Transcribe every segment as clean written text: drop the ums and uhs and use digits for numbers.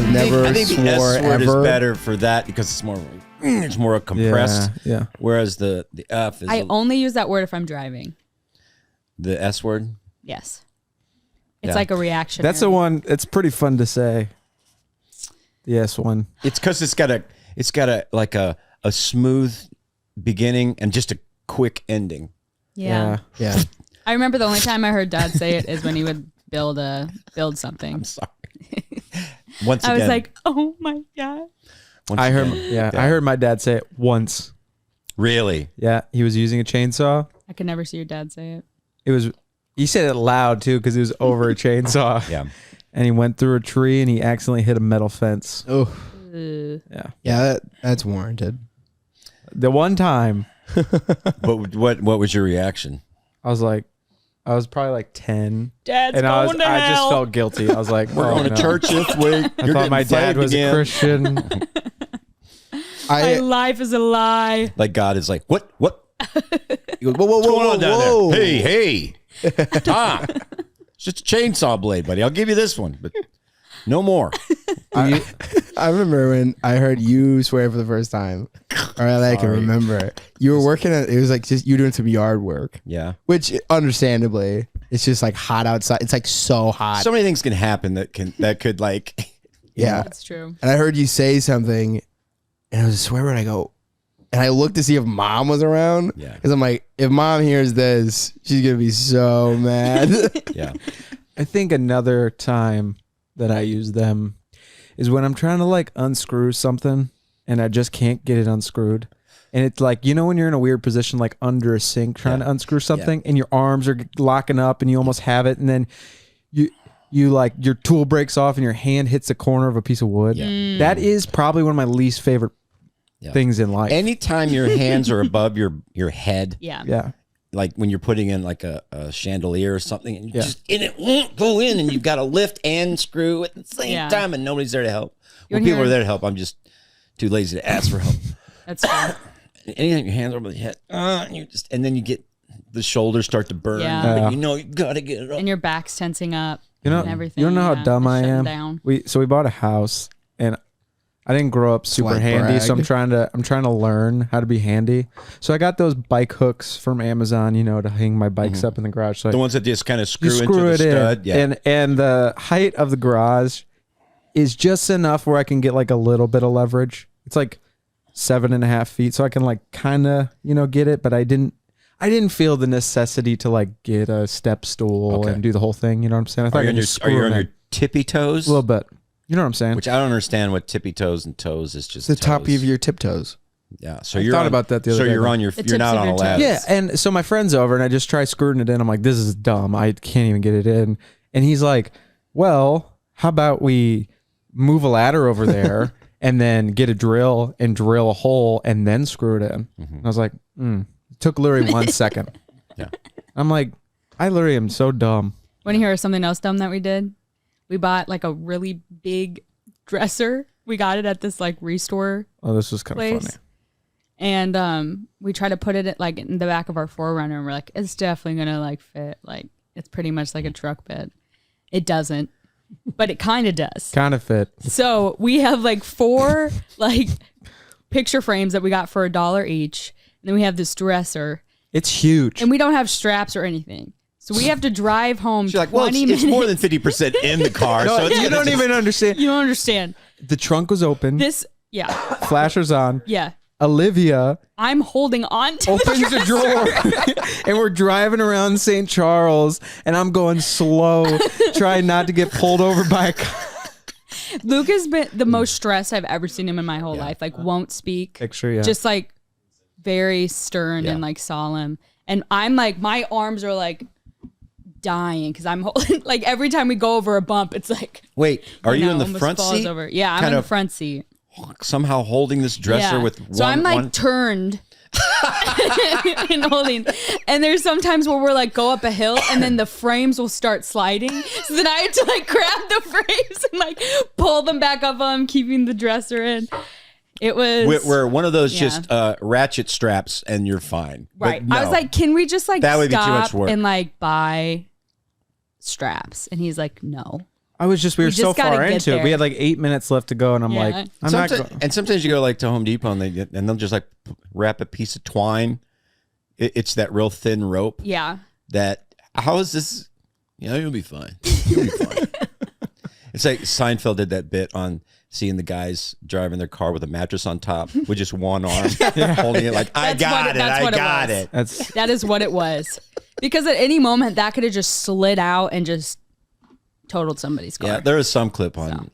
have never I think swore the S word ever. is better for that because it's more compressed. Yeah. Whereas the F is I only use that word if I'm driving. the S word. Yes. It's Yeah. like a reaction. That's the one. It's pretty fun to say. The S one. It's because it's got a like a smooth beginning and just a quick ending. Yeah. Yeah. I remember the only time I heard Dad say it is when he would build something. I'm sorry. Once I again, was like, oh my God. I heard my dad say it once. Really? Yeah, he was using a chainsaw. I could never see your dad say it. He said it loud too because it was over a chainsaw. Yeah. And he went through a tree and he accidentally hit a metal fence. Oh. Yeah. Yeah, that's warranted. The one time What was your reaction? I was probably like 10. Dad's and going to I just hell. felt guilty. I was like, We're going to church this week. I thought my dad was a Christian. My life is a lie. Like God is like, what? He goes, whoa, whoa, What's going whoa, on down whoa. there? Hey, Tom. It's just a chainsaw blade, buddy. I'll give you this one, but no more. I remember when I heard you swear for the first time. Or I can remember. You were working at, it was like just you doing some yard work. Yeah. Which understandably, it's just like hot outside. It's like so hot. So many things can happen that could like. Yeah. That's true. And I heard you say something and it was a swear word. I go, and I looked to see if Mom was around. Yeah. Because I'm like, if Mom hears this, she's going to be so mad. Yeah. I think another time that I use them is when I'm trying to like unscrew something and I just can't get it unscrewed. And it's like, you know, when you're in a weird position, like under a sink, trying to unscrew something and your arms are locking up and you almost have it. And then you like your tool breaks off and your hand hits the corner of a piece of wood. Yeah. That is probably one of my least favorite things in life. Anytime your hands are above your head. Yeah. Yeah. Like when you're putting in like a chandelier or something and it won't go in and you've got to lift and screw at the same time and nobody's there to help. When people are there to help, I'm just too lazy to ask for help. That's fair. Anything your hands over the head, and then you get the shoulders start to burn. Yeah. But you know you gotta get it up. And your back's tensing up. You know, and everything. you don't know how dumb I am. Down. We bought a house and I didn't grow up super handy, so I'm trying to learn how to be handy. So I got those bike hooks from Amazon, you know, to hang my bikes up in the garage. So the ones that just kind of screw into it the stud. in. And the height of the garage is just enough where I can get like a little bit of leverage. It's like 7.5 feet, so I can like kind of, you know, get it, but I didn't feel the necessity to like get a step stool and do the whole thing. You know what I'm saying? I thought Are you on your tippy toes? A little bit. You know what I'm saying? Which I don't understand what tippy toes and toes is just the toes. top of your tiptoes. Yeah. So I thought about that the other day. So you're not on a ladder. Yeah, and so my friend's over and I just try screwing it in. I'm like, this is dumb. I can't even get it in. And he's like, well, how about we move a ladder over there and then get a drill and drill a hole and then screw it in. And I was like, It took literally 1 second. Yeah. I'm like, I literally am so dumb. Want to hear something else dumb that we did? We bought like a really big dresser. We got it at this like restore. Oh, this was kind of funny. And we tried to put it like in the back of our 4Runner and we're like, it's definitely gonna like fit. Like it's pretty much like a truck bed. It doesn't, but it kind of does. Kind of fit. So we have like 4 like picture frames that we got for $1 each. And then we have this dresser. It's huge. And we don't have straps or anything. So we have to drive home 20 minutes. It's more than 50% in the car. No, so it's you don't even understand. You don't understand. The trunk was open. Flashers on. Yeah. Olivia I'm holding on to opens the drawer and we're driving around St. Charles and I'm going slow, trying not to get pulled over by a car. Luke has been the most stressed I've ever seen him in my whole life. Like won't speak. Picture, just like very stern and like solemn. And I'm like, my arms are like dying because I'm holding, like every time we go over a bump, it's like. Wait, are you in the front seat? Over. Yeah, I'm in the front seat. Somehow holding this dresser with one. So I'm like turned and holding. And there's sometimes where we're like go up a hill and then the frames will start sliding. So then I have to like grab the frames and like pull them back up on keeping the dresser in. It was where one of those just ratchet straps and you're fine. Right. No, I was like, can we just like that would be too much stop work. And like buy straps? And he's like, no. I was we were so just gotta far get into it. there. We had like 8 minutes left to go, and I'm Yeah. like, I'm not. And sometimes you go like to Home Depot and they'll just like wrap a piece of twine. It's that real thin rope. Yeah. That how is this? You'll be fine. You'll be fine. It's like Seinfeld did that bit on seeing the guys driving their car with a mattress on top with just one arm holding it like, I got it. That is what it was. Because at any moment that could have just slid out and just totaled somebody's car. Yeah, there is some clip on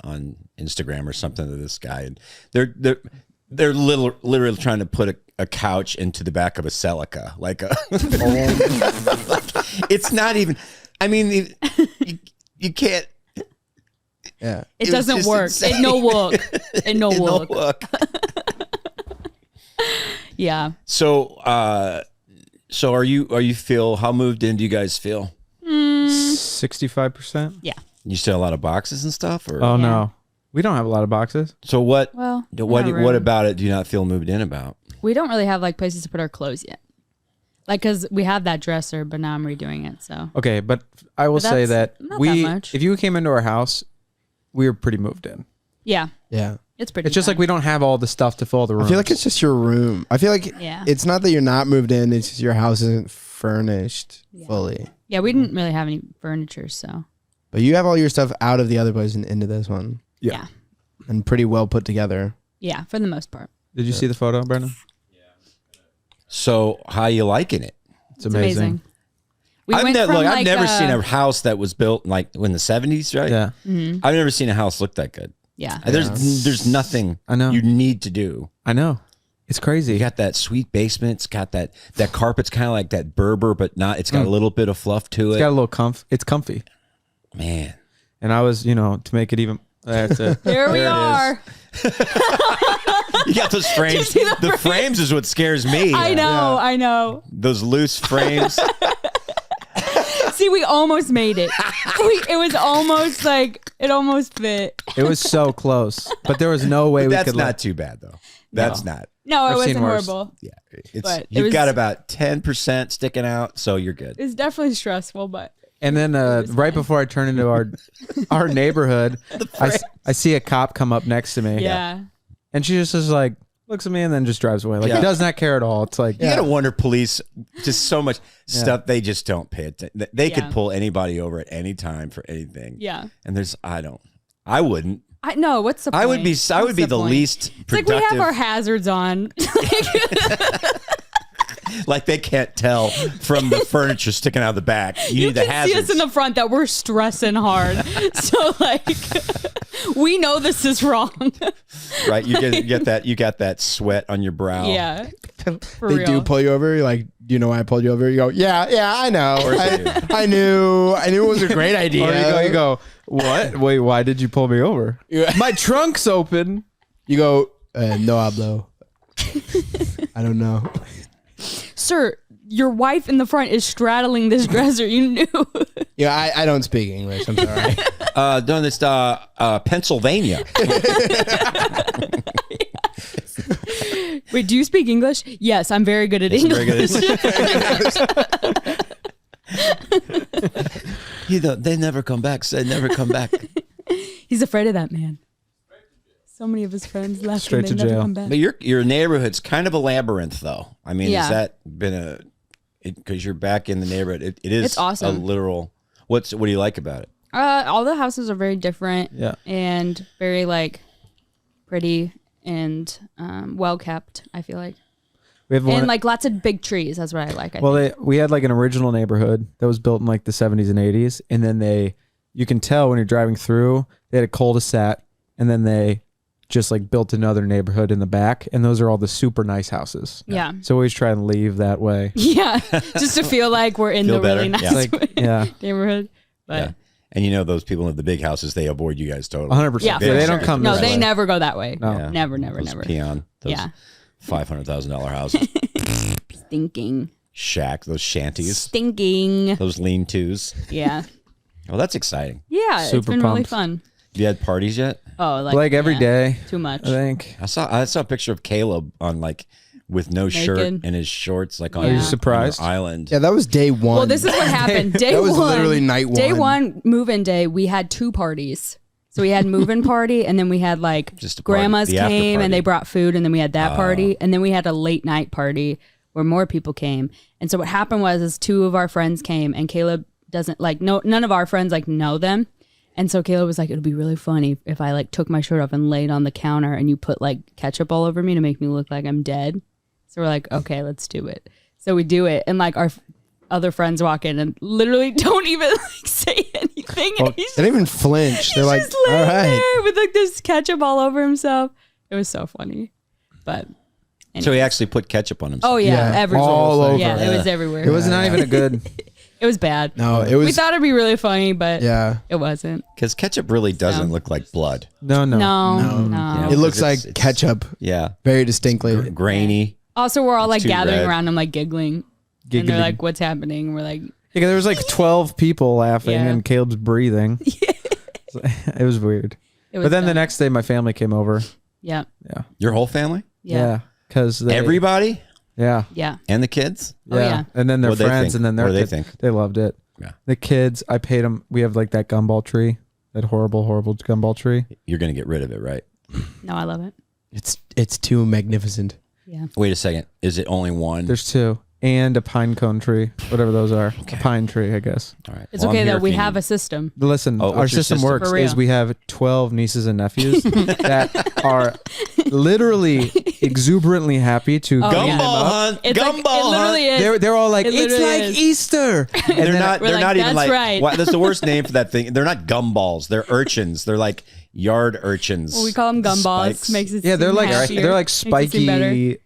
Instagram or something of this guy, and they're literally trying to put a couch into the back of a Celica, like a. It's not even. I mean, you can't. Yeah, it doesn't work. It no work. It no work. Yeah. So are you feel how moved in do you guys feel? 65%. Yeah. You still have a lot of boxes and stuff, or Oh no, we don't have a lot of boxes. so what? Well, what about it do you not feel moved in about? We don't really have like places to put our clothes yet. Like, cause we have that dresser, but now I'm redoing it. So Okay, but I will say that not that much. if you came into our house, we were pretty moved in. yeah, it's pretty. It's just fun. like we don't have all the stuff to fill the room. I feel like it's just your room. I feel like it's not that you're not moved in. It's just your house isn't furnished fully. Yeah, we didn't really have any furniture, so. But you have all your stuff out of the other place and into this one. Yeah. And pretty well put together. Yeah, for the most part. Did you see the photo, Brendan? So how you liking it? It's amazing. We went from I've never seen a house that was built like in the 70s, right? Yeah. Mm-hmm. I've never seen a house look that good. Yeah. There's nothing I know. you need to do. I know. It's crazy. You got that sweet basement. It's got that carpet's kind of like that Berber, but not. It's got a little bit of fluff to it. It's got a little It's comfy. Man. And I was, to make it even. That's it. There we are. You got those frames. The frames is what scares me. I know. Those loose frames. See, we almost made it. It was almost like it almost fit. It was so close, but there was no way we could. That's not too bad though. That's not. No, it I've seen wasn't worse. horrible. Yeah, you've got about 10% sticking out, so you're good. It's definitely stressful, but. And then right before I turn into our neighborhood, I see a cop come up next to me. Yeah. And she just is like, looks at me and then just drives away. Like, does not care at all. It's like, you gotta wonder, police, just so much stuff they just don't pay attention. They could pull anybody over at any time for anything. Yeah. And I wouldn't. I know. What's the point? I would be the least productive. It's like we have our hazards on. Like they can't tell from the furniture sticking out of the back. You need the hazards. See us in the front that we're stressing hard. So like, we know this is wrong. Right? You got that sweat on your brow. Yeah. They do pull you over. You're like, do you know why I pulled you over? You go, yeah, I know. I knew it was a great idea. Or you go, what? Wait, why did you pull me over? My trunk's open. You go, no hablo. I don't know. Sir, your wife in the front is straddling this dresser. You knew. Yeah, I don't speak English. I'm sorry. Done this Pennsylvania. Wait, do you speak English? Yes, I'm very good at English. They never come back. Said never come back. He's afraid of that man. So many of his friends left Straight and they to never jail. come back. But your neighborhood's kind of a labyrinth, though. I mean, has that been because you're back in the neighborhood? It is. It's awesome. A literal. What do you like about it? All the houses are very different. Yeah. And very like pretty and well kept. I feel like. We have one, and like lots of big trees. That's what I like. I think. we had like an original neighborhood that was built in like the 70s and 80s, and then you can tell when you're driving through, they had a cul-de-sac, and then they just like built another neighborhood in the back, and those are all the super nice houses. Yeah. So always try and leave that way. Yeah, just to feel like we're in the really nice neighborhood. But Yeah. And those people in the big houses, they avoid you guys totally. 100%. Yeah, They don't come. No, this they way. never go that way. No. Yeah. Never. Those peon. Those Yeah. $500,000 houses. Stinking. Shack. Those shanties. Stinking. Those lean-tos. Yeah. Well, that's exciting. Yeah, it's Super been really pumped. fun. Have you had parties yet? Oh, Like every day, Too much. I think. I saw a picture of Caleb on like with no shirt Naked. and his shorts, like on Are you your- surprised? on your island. Yeah, that was day one. Well, this is what happened. Day That one. was literally night Day one. one, move-in day, we had 2 parties. So we had move-in party, and then we had like Just a party, grandmas the after came party. and they brought food, and then we had that party, and then we had a late night party where more people came. And so what happened was, is 2 of our friends came, and Caleb doesn't like none of our friends like know them, and so Caleb was like, it'd be really funny if I like took my shirt off and laid on the counter, and you put like ketchup all over me to make me look like I'm dead. So we're like, okay, let's do it. So we do it, and like our other friends walk in and literally don't even like say anything. And he's They didn't even flinch. They're like, just all laying right. there with like this ketchup all over himself. It was so funny, but So he actually put ketchup on himself. oh yeah, Yeah, everywhere. all over. Yeah, it was everywhere. It was not even a good. It was bad. No, it was. We thought it'd be really funny, but yeah. it wasn't. Because ketchup really doesn't look like blood. No. No. Yeah. It looks Because like ketchup Yeah. very distinctly. Grainy. Also, we're all like too gathering red. around him, like giggling. And Giggling. they're like, "What's happening?" And we're like, Yeah, there was like 12 people laughing, Yeah. and Caleb's breathing. It was weird. it was But then the dumb. next day, my family came over. yeah, Your whole family? yeah, Because Everybody? Yeah. yeah. And the kids? Oh, yeah. And then their What'd they friends, think? and then their What do they kids, think? they loved it. Yeah. The kids, I paid them. We have like that gumball tree, that horrible gumball tree. You're going to get rid of it, right? No, I love it. It's too magnificent. Yeah. Wait a second. Is it only one? There's 2. And a pine cone tree, whatever those are. A pine tree, I guess. All right. It's Well, I'm okay here that if we you have need- a system. Listen, Oh, our what's your system system? works For is real. we have 12 nieces and nephews that are literally exuberantly happy to Oh, clean yeah. them Gumball up. hunt. It's like, Gumball it literally hunt. is. They're all like, It it's literally like is. Easter. And They're then not. We're They're like, not even "That's like. right." What, that's the worst name for that thing. They're not gumballs. They're urchins. They're like yard urchins. Well, we call them gumballs. Spikes. Makes it yeah, they're seem like happier. they're like Makes it seem better. spiky.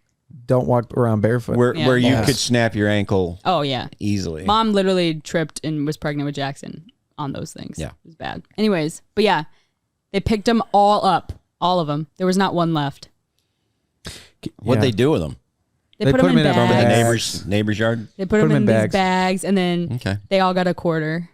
Don't walk around barefoot. Where Yeah. where you Yes. could snap your ankle Oh yeah. easily. Mom literally tripped and was pregnant with Jackson on those things. Yeah. It was bad. Anyways, but yeah, they picked them all up. All of them. There was not one left. What'd they do with them? They put them in The bags. bags. neighbor's yard. They put them in bags. these bags, and then Okay. they all got a quarter.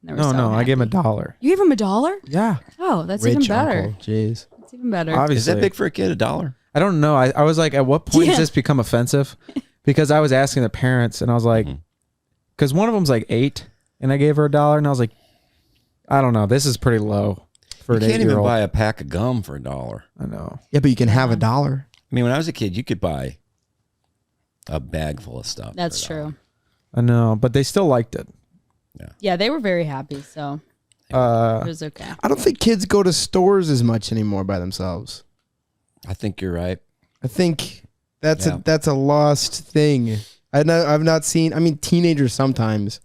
They were No, so no, I happy. gave him $1. You gave him $1? Yeah, Oh, that's even Rich better. uncle. Jeez. That's even better. obviously. Is that big for a kid? $1? I don't know. I was like, at what point Yeah. does this become offensive? Because I was asking the parents, and I was like, because one of them's like 8, and I gave her $1, and I was like, I don't know. This is pretty low for You an can't even 8-year-old. buy a pack of gum for $1. I know. Yeah, but you can have $1. I mean, when I was a kid, you could buy a bag full of stuff. That's for $1. true. I know, but they still liked it. Yeah, they were very happy, so it Uh, was okay. I don't think kids go to stores as much anymore by themselves. I think you're right. I think that's Yeah. a lost thing. I've not seen. I mean, teenagers sometimes.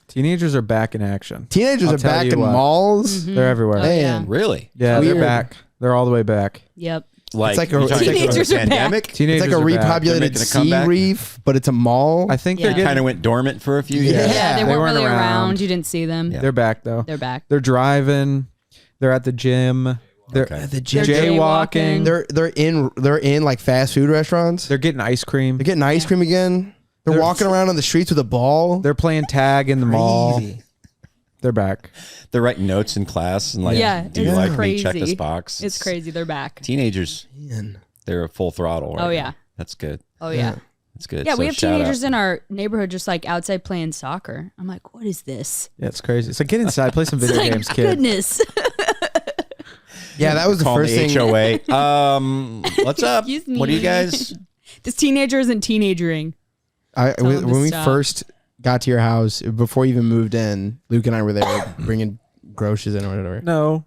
teenagers are back in action. Teenagers I'll are tell back you in what. malls. They're everywhere. Oh, yeah. Man, Really? Yeah, Weird. they're back. They're all the way back. Yep. Like, like a- you're talking about Teenagers the are back. pandemic? it's Teenagers like a are back. They're repopulated making a sea comeback? reef, but it's a mall. I think Yeah. they're getting. Kind of went dormant for a few years. Yeah. Yeah, they they weren't weren't really around. around. You didn't see them. Yeah. They're back though. They're back. They're driving. They're at the gym. They're Okay. the They're gym. jaywalking. They're in like fast food restaurants. They're getting ice cream. They're getting ice cream again. They're walking around on the streets with a ball. They're playing tag in the mall. Crazy. They're back. They're writing notes in class and like, Yeah, do you it's like me? crazy. Check this box. It's crazy. They're back. Teenagers, Man. they're full throttle. Right Oh, now. yeah. That's good. Oh yeah. That's good. Yeah, So we have shout out. teenagers in our neighborhood just like outside playing soccer. I'm like, what is this? Yeah, it's crazy. It's like get inside, play some video Like, games, kid. goodness. Yeah, that was the Call first the thing. HOA. What's up? Excuse What are you me. guys? This teenager isn't teenagering. I, Tell them to when we stop. first got to your house, before you even moved in, Luke and I were there bringing groceries in or whatever. No.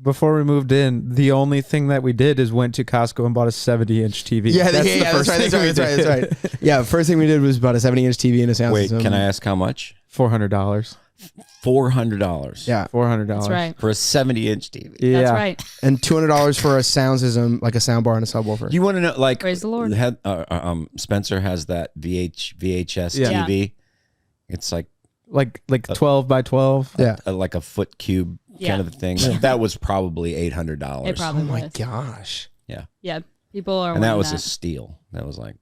Before we moved in, the only thing that we did is went to Costco and bought a 70-inch TV. Yeah, that's yeah, the that's first right. That's thing right. we That's did. right. That's right. Yeah, first thing we did was bought a 70-inch TV and a sound Wait, system. can I ask how much? $400. $400. Yeah, $400. That's right. For a 70-inch TV. Yeah. That's right. and $200 for a sound system, like a sound bar and a subwoofer. You want to know, like, Praise the Lord. Spencer has that VHS Yeah. TV. It's like Like 12 by 12. Yeah. like a foot cube Yeah. kind of a thing. That was probably $800. It probably Oh my was. gosh. Yeah. People are And that wanting was a steal. That was like,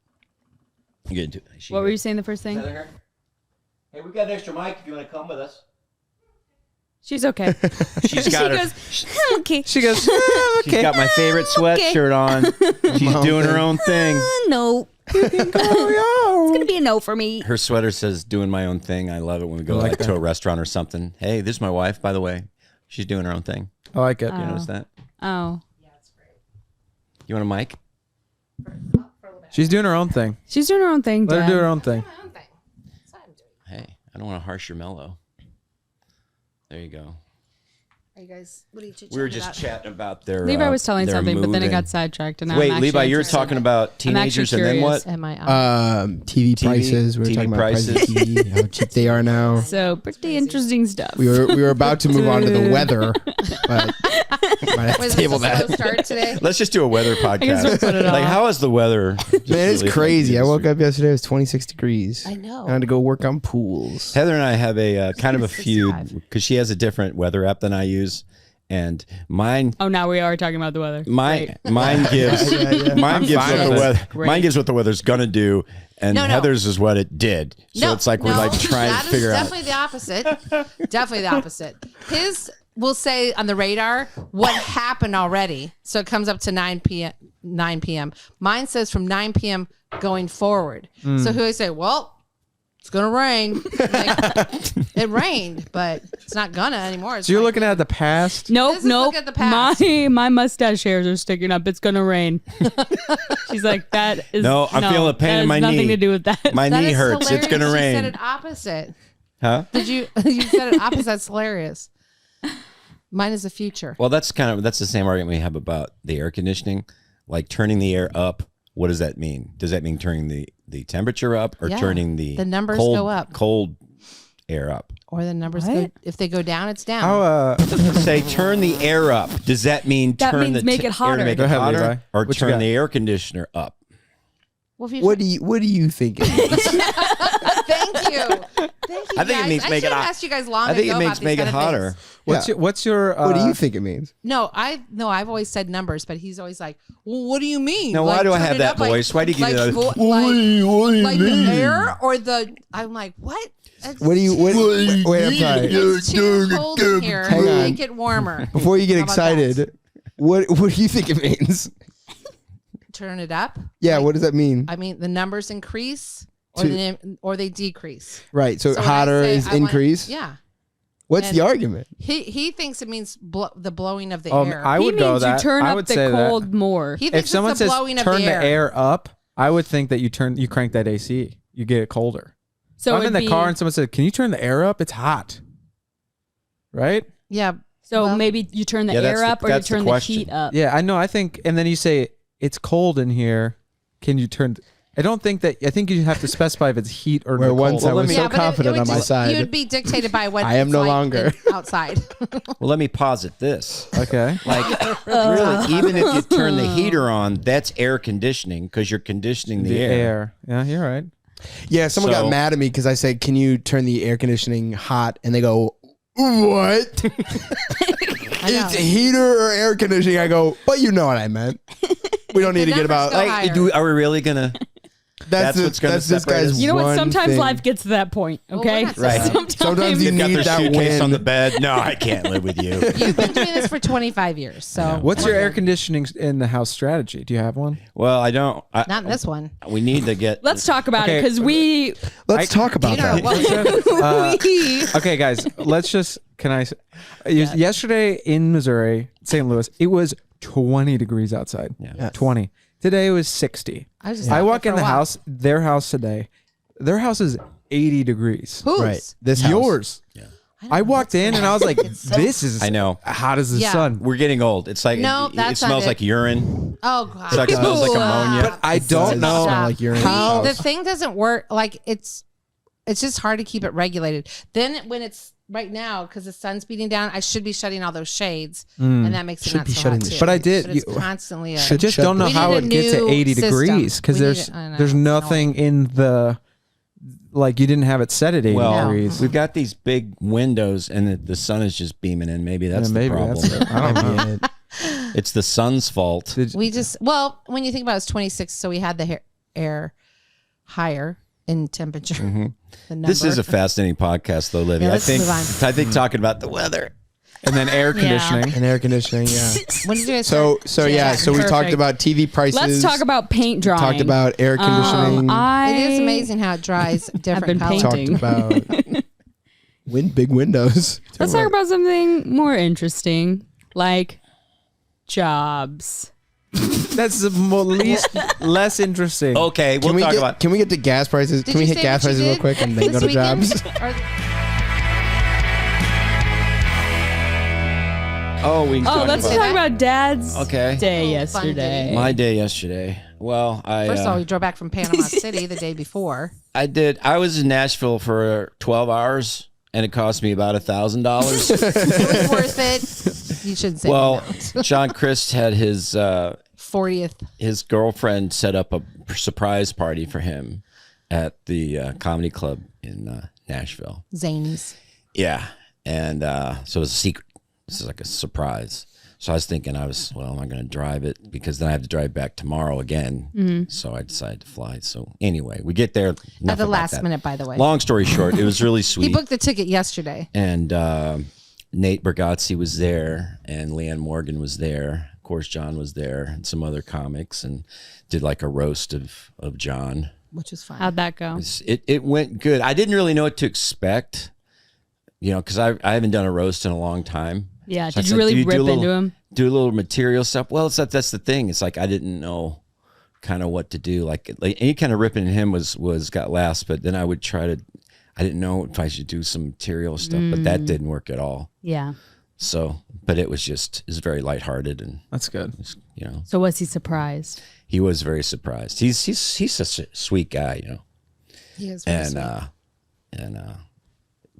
you get into it. What were you saying the first thing? Hey, we got an extra mic if you want to come with us. She's okay. She's got her. I'm okay. She goes, okay. She's got my favorite sweatshirt on. She's doing her own thing. No. It's gonna be a no for me. Her sweater says "doing my own thing." I love it when we go like to a restaurant or something. Hey, this is my wife, by the way. She's doing her own thing. I like it. You notice that? Oh. You want a mic? She's doing her own thing. She's doing her own thing. Let her Dad. do her own thing. Hey, I don't want to harsh your mellow. There you go. Are you guys? What are you chit-chatting We were just about? chatting about their. Levi was telling their something, but then it moving. got sidetracked. And now Wait, I'm Levi, actually you were interested. talking about I'm actually teenagers, and then what? curious. Am I? TV prices. We were TV talking about prices. prices of TV, how cheap they are now. So pretty interesting stuff. We were about to move on to the weather, but might have to Was table this a that. slow start today? Let's just do a weather guess we'll podcast. put it Like, off. how is the weather? Man, it's crazy. I woke up yesterday. It was 26 degrees. I know. I had to go work on pools. Heather and I have a kind of a 65. feud because she has a different weather app than I use, and mine Oh, now we are talking about the weather. mine gives mine gives what fine the with weather Great. mine gives what the weather's gonna do, and No. Heather's is what it did. So it's like we're no, like trying that to is figure out. definitely the opposite. Definitely the opposite. His will say on the radar what happened already, so it comes up to 9 p.m. Mine says from 9 p.m. going forward. So he always say, "Well, it's gonna rain." Like, it rained, but it's not gonna anymore. It's So you're like- looking at the past. Nope, This is nope. look at the past. My mustache hairs are sticking up. It's gonna rain. She's like, that is No, I'm feeling a pain that in has my nothing knee. to do with that. My That knee is hurts. It's hilarious. gonna You rain. said it opposite. Huh? Did you? You said it opposite. That's hilarious. Mine is the future. Well, that's the same argument we have about the air conditioning, like turning the air up. What does that mean? Does that mean turning the temperature up or Yeah. turning the numbers cold, go up. cold air up? Or the numbers go. If they go down, it's down. How Say turn the air up. Does that mean That turn means the make it air hotter. to make Go it ahead, hotter, Levi. or What you turn got? the air conditioner up? Well, if you What do you think? It means? Thank you. Thank you. I think it guys. means I make it should have hot. asked you guys long I think ago it about makes these make it kind of hotter. things. what's your What do you think it means? No, I've always said numbers, but he's always like, "Well, what do you mean?" Now, why do I turn have it that up, like- voice? Why do you give like, me that? like the air or the? I'm like, what? It's What do you? Wait, I'm sorry. It's too cold in here. Hang on. Make it warmer. Before you get How about that? excited, what do you think it means? Turn it up. Yeah, Like, what does that mean? I mean, the numbers increase or they decrease. Right. So, So when I hotter say is I want- increase. Yeah. What's And- the argument? He thinks it means the blowing of the air. I He would means go you that. turn I up would the say cold that. more. he If thinks someone it's the says blowing turn of the air. up, I would think that you crank that AC. You get it colder. So If I'm in it'd the car be- and someone said, "Can you turn the air up?" It's hot, right? Yeah. So Well- maybe you turn the Yeah, that's air the- up or you that's the turn the question. heat up. Yeah, I know. I think, and then you say it's cold in here. Can you turn? I don't think that. I think you have to specify if it's heat or Where cold. once I was Yeah, so but it confident would on my just- side. You would be dictated by what I am it's no like longer. outside. Well, let me posit this. Okay. Like, really, even if you turn the heater on, that's air conditioning because you're conditioning the, air. Yeah, you're right. Yeah, someone So- got mad at me because I said, "Can you turn the air conditioning hot?" And they go, "What? I know. It's heater or air conditioning?" I go, "But you know what I meant. We don't need to get about numbers go like higher. Are we really gonna? That's what's gonna this separate guy's us. You know what? one Sometimes thing. life gets to that point. Well, Okay. we're not Right. Sometimes you They've got need their that suitcase win. on the bed. No, I can't live with you. You've been doing this for 25 years, so What's your air conditioning in the house strategy? Do you have one? Well, I don't. not in this one. We need to get. Let's talk about Okay. it because we Let's talk about You know, that. Okay, guys, let's just. Can I? Yesterday in Missouri, St. Louis, it was 20 degrees outside. Yeah. 20. Today it was 60. I was just I out walk there in for a the while. house, their house today. Their house is 80 degrees. Whose? Right. This house. Yours. I walked in and I was like, so- this is I know. hot as the Yeah. sun. We're getting old. It's like No, it that's not smells it. like urine. Oh god. It's like it smells like Ew. ammonia. But I don't does know. smell like urine. How- The thing doesn't work. Like it's just hard to keep it regulated. Then when it's right now because the sun's beating down, I should be shutting all those shades, and that makes it Should not be so shutting hot the too. But I did- But it's you- constantly. I just don't know We how need it a gets to new 80 system. degrees because We need there's it- I know, there's it's nothing in the like you didn't have it set at 80 Well, degrees. we've got these big windows, and the sun is just beaming in. Maybe that's Yeah, maybe the problem. that's it. I don't know. Yeah. It's the sun's fault. Did- We just when you think about it, it's 26, so we had the air higher in temperature. the number. This is a fascinating podcast, though, Livy. Yeah, I let's think. move on. I think talking about the weather. And then air conditioning. And air conditioning, yeah. When did you guys So start? we Perfect. talked about TV prices. Let's talk about paint drying. Talked about air conditioning. It is amazing how it dries different been colors. painting. talked about big windows. Let's talk about something more interesting, like jobs. That's the less interesting. Okay, we'll talk about. Can we get to gas prices? Did Can we you hit say gas what you prices real did quick and then go this to weekend? jobs? Oh, we. Can talk Let's about talk about Dad's Okay. day Oh, yesterday. my day yesterday. Well, First of all, we drove back from Panama City the day before. I did. I was in Nashville for 12 hours, and it cost me about $1,000. It was worth it. You shouldn't say Well, that. John Crist had his 40th. girlfriend set up a surprise party for him at the comedy club in Nashville. Zanies. Yeah, and so it was a secret. This is like a surprise. So I was thinking, am I going to drive it? Because then I have to drive back tomorrow again. Mm-hmm. So I decided to fly. So anyway, we get there. At enough the about last that. minute, by the way. Long story short, it was really sweet. He booked the ticket yesterday. And Nate Bargatze was there, and Leanne Morgan was there. Of course, John was there, and some other comics, and did like a roast of John. Which was fun. How'd that go? It went good. I didn't really know what to expect, because I haven't done a roast in a long time. Yeah. So I Did you said, really "Do rip do a little- into him? Do a little material stuff. Well, that's the thing. It's like I didn't know kind of what to do. Like any kind of ripping in him was got last, but then I didn't know if I should do some material stuff, but that didn't work at all. Yeah. So, but it was very lighthearted, and That's good. So was he surprised? he was very surprised. He's such a sweet guy, He is very and sweet.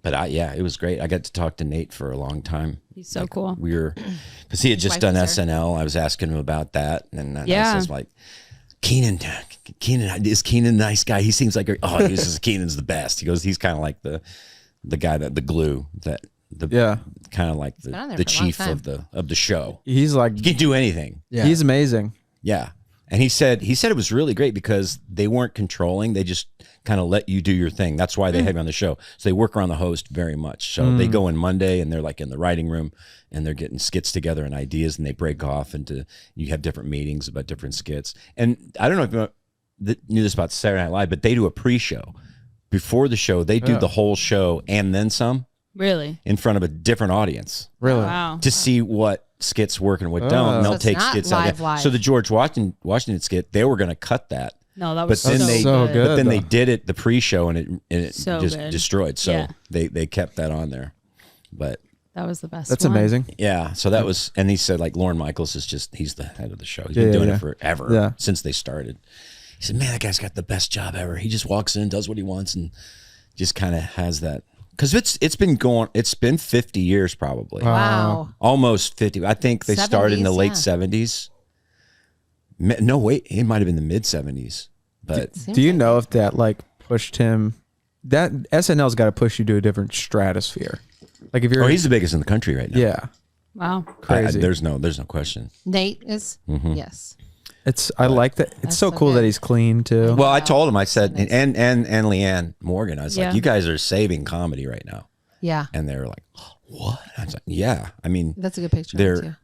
but it was great. I got to talk to Nate for a long time. He's so cool. We were, because he had just wife done was there. SNL. I was asking him about that, and Yeah. I was like, Keenan, is Keenan a nice guy? He seems like he says Keenan's the best. He goes, he's kind of like the guy the glue kind of like been on there the for a long chief time. of the show. He's like, He can do anything. Yeah. he's amazing. Yeah. And he said it was really great because they weren't controlling. They just kind of let you do your thing. That's why they have you on the show. So they work around the host very much. So they go in Monday and they're like in the writing room and they're getting skits together and ideas, and they break off into, you have different meetings about different skits. And I don't know if you knew this about Saturday Night Live, but they do a pre-show. Before the show, they do the whole show and then some Really? in front of a different audience Really? Wow. to see what skits work and what don't. And So they'll it's take not skits out. live. So the George Washington skit, they were going to cut that. No, that was But then so they- so good. good. But then they though. did it, the pre-show, and it So just good. destroyed. So Yeah. they kept that on there. But That was the best. That's one. amazing. yeah, so that was, and he said like Lorne Michaels he's the head of the show. He's Yeah, been doing yeah. it forever, Yeah. since they started. He said, man, that guy's got the best job ever. He just walks in, does what he wants, and just kind of has that. Because it's been 50 years probably. Wow. Almost 50. I think they started in the 70s, late yeah. 70s. No, wait, it might have been the mid 70s. But Do you know if that like pushed him? That SNL's got to push you to a different stratosphere. Like if you're, he's the biggest in the country right now. yeah, Wow. crazy. There's no question. Nate is? Mm-hmm. Yes. I like that. It's That's so so cool good. that he's clean too. Well, I told him, I said, and Leanne Morgan, I was Yeah. like, you guys are saving comedy right now. Yeah. And they were like, what? I was like, yeah. I mean, That's a good picture. they're, Too.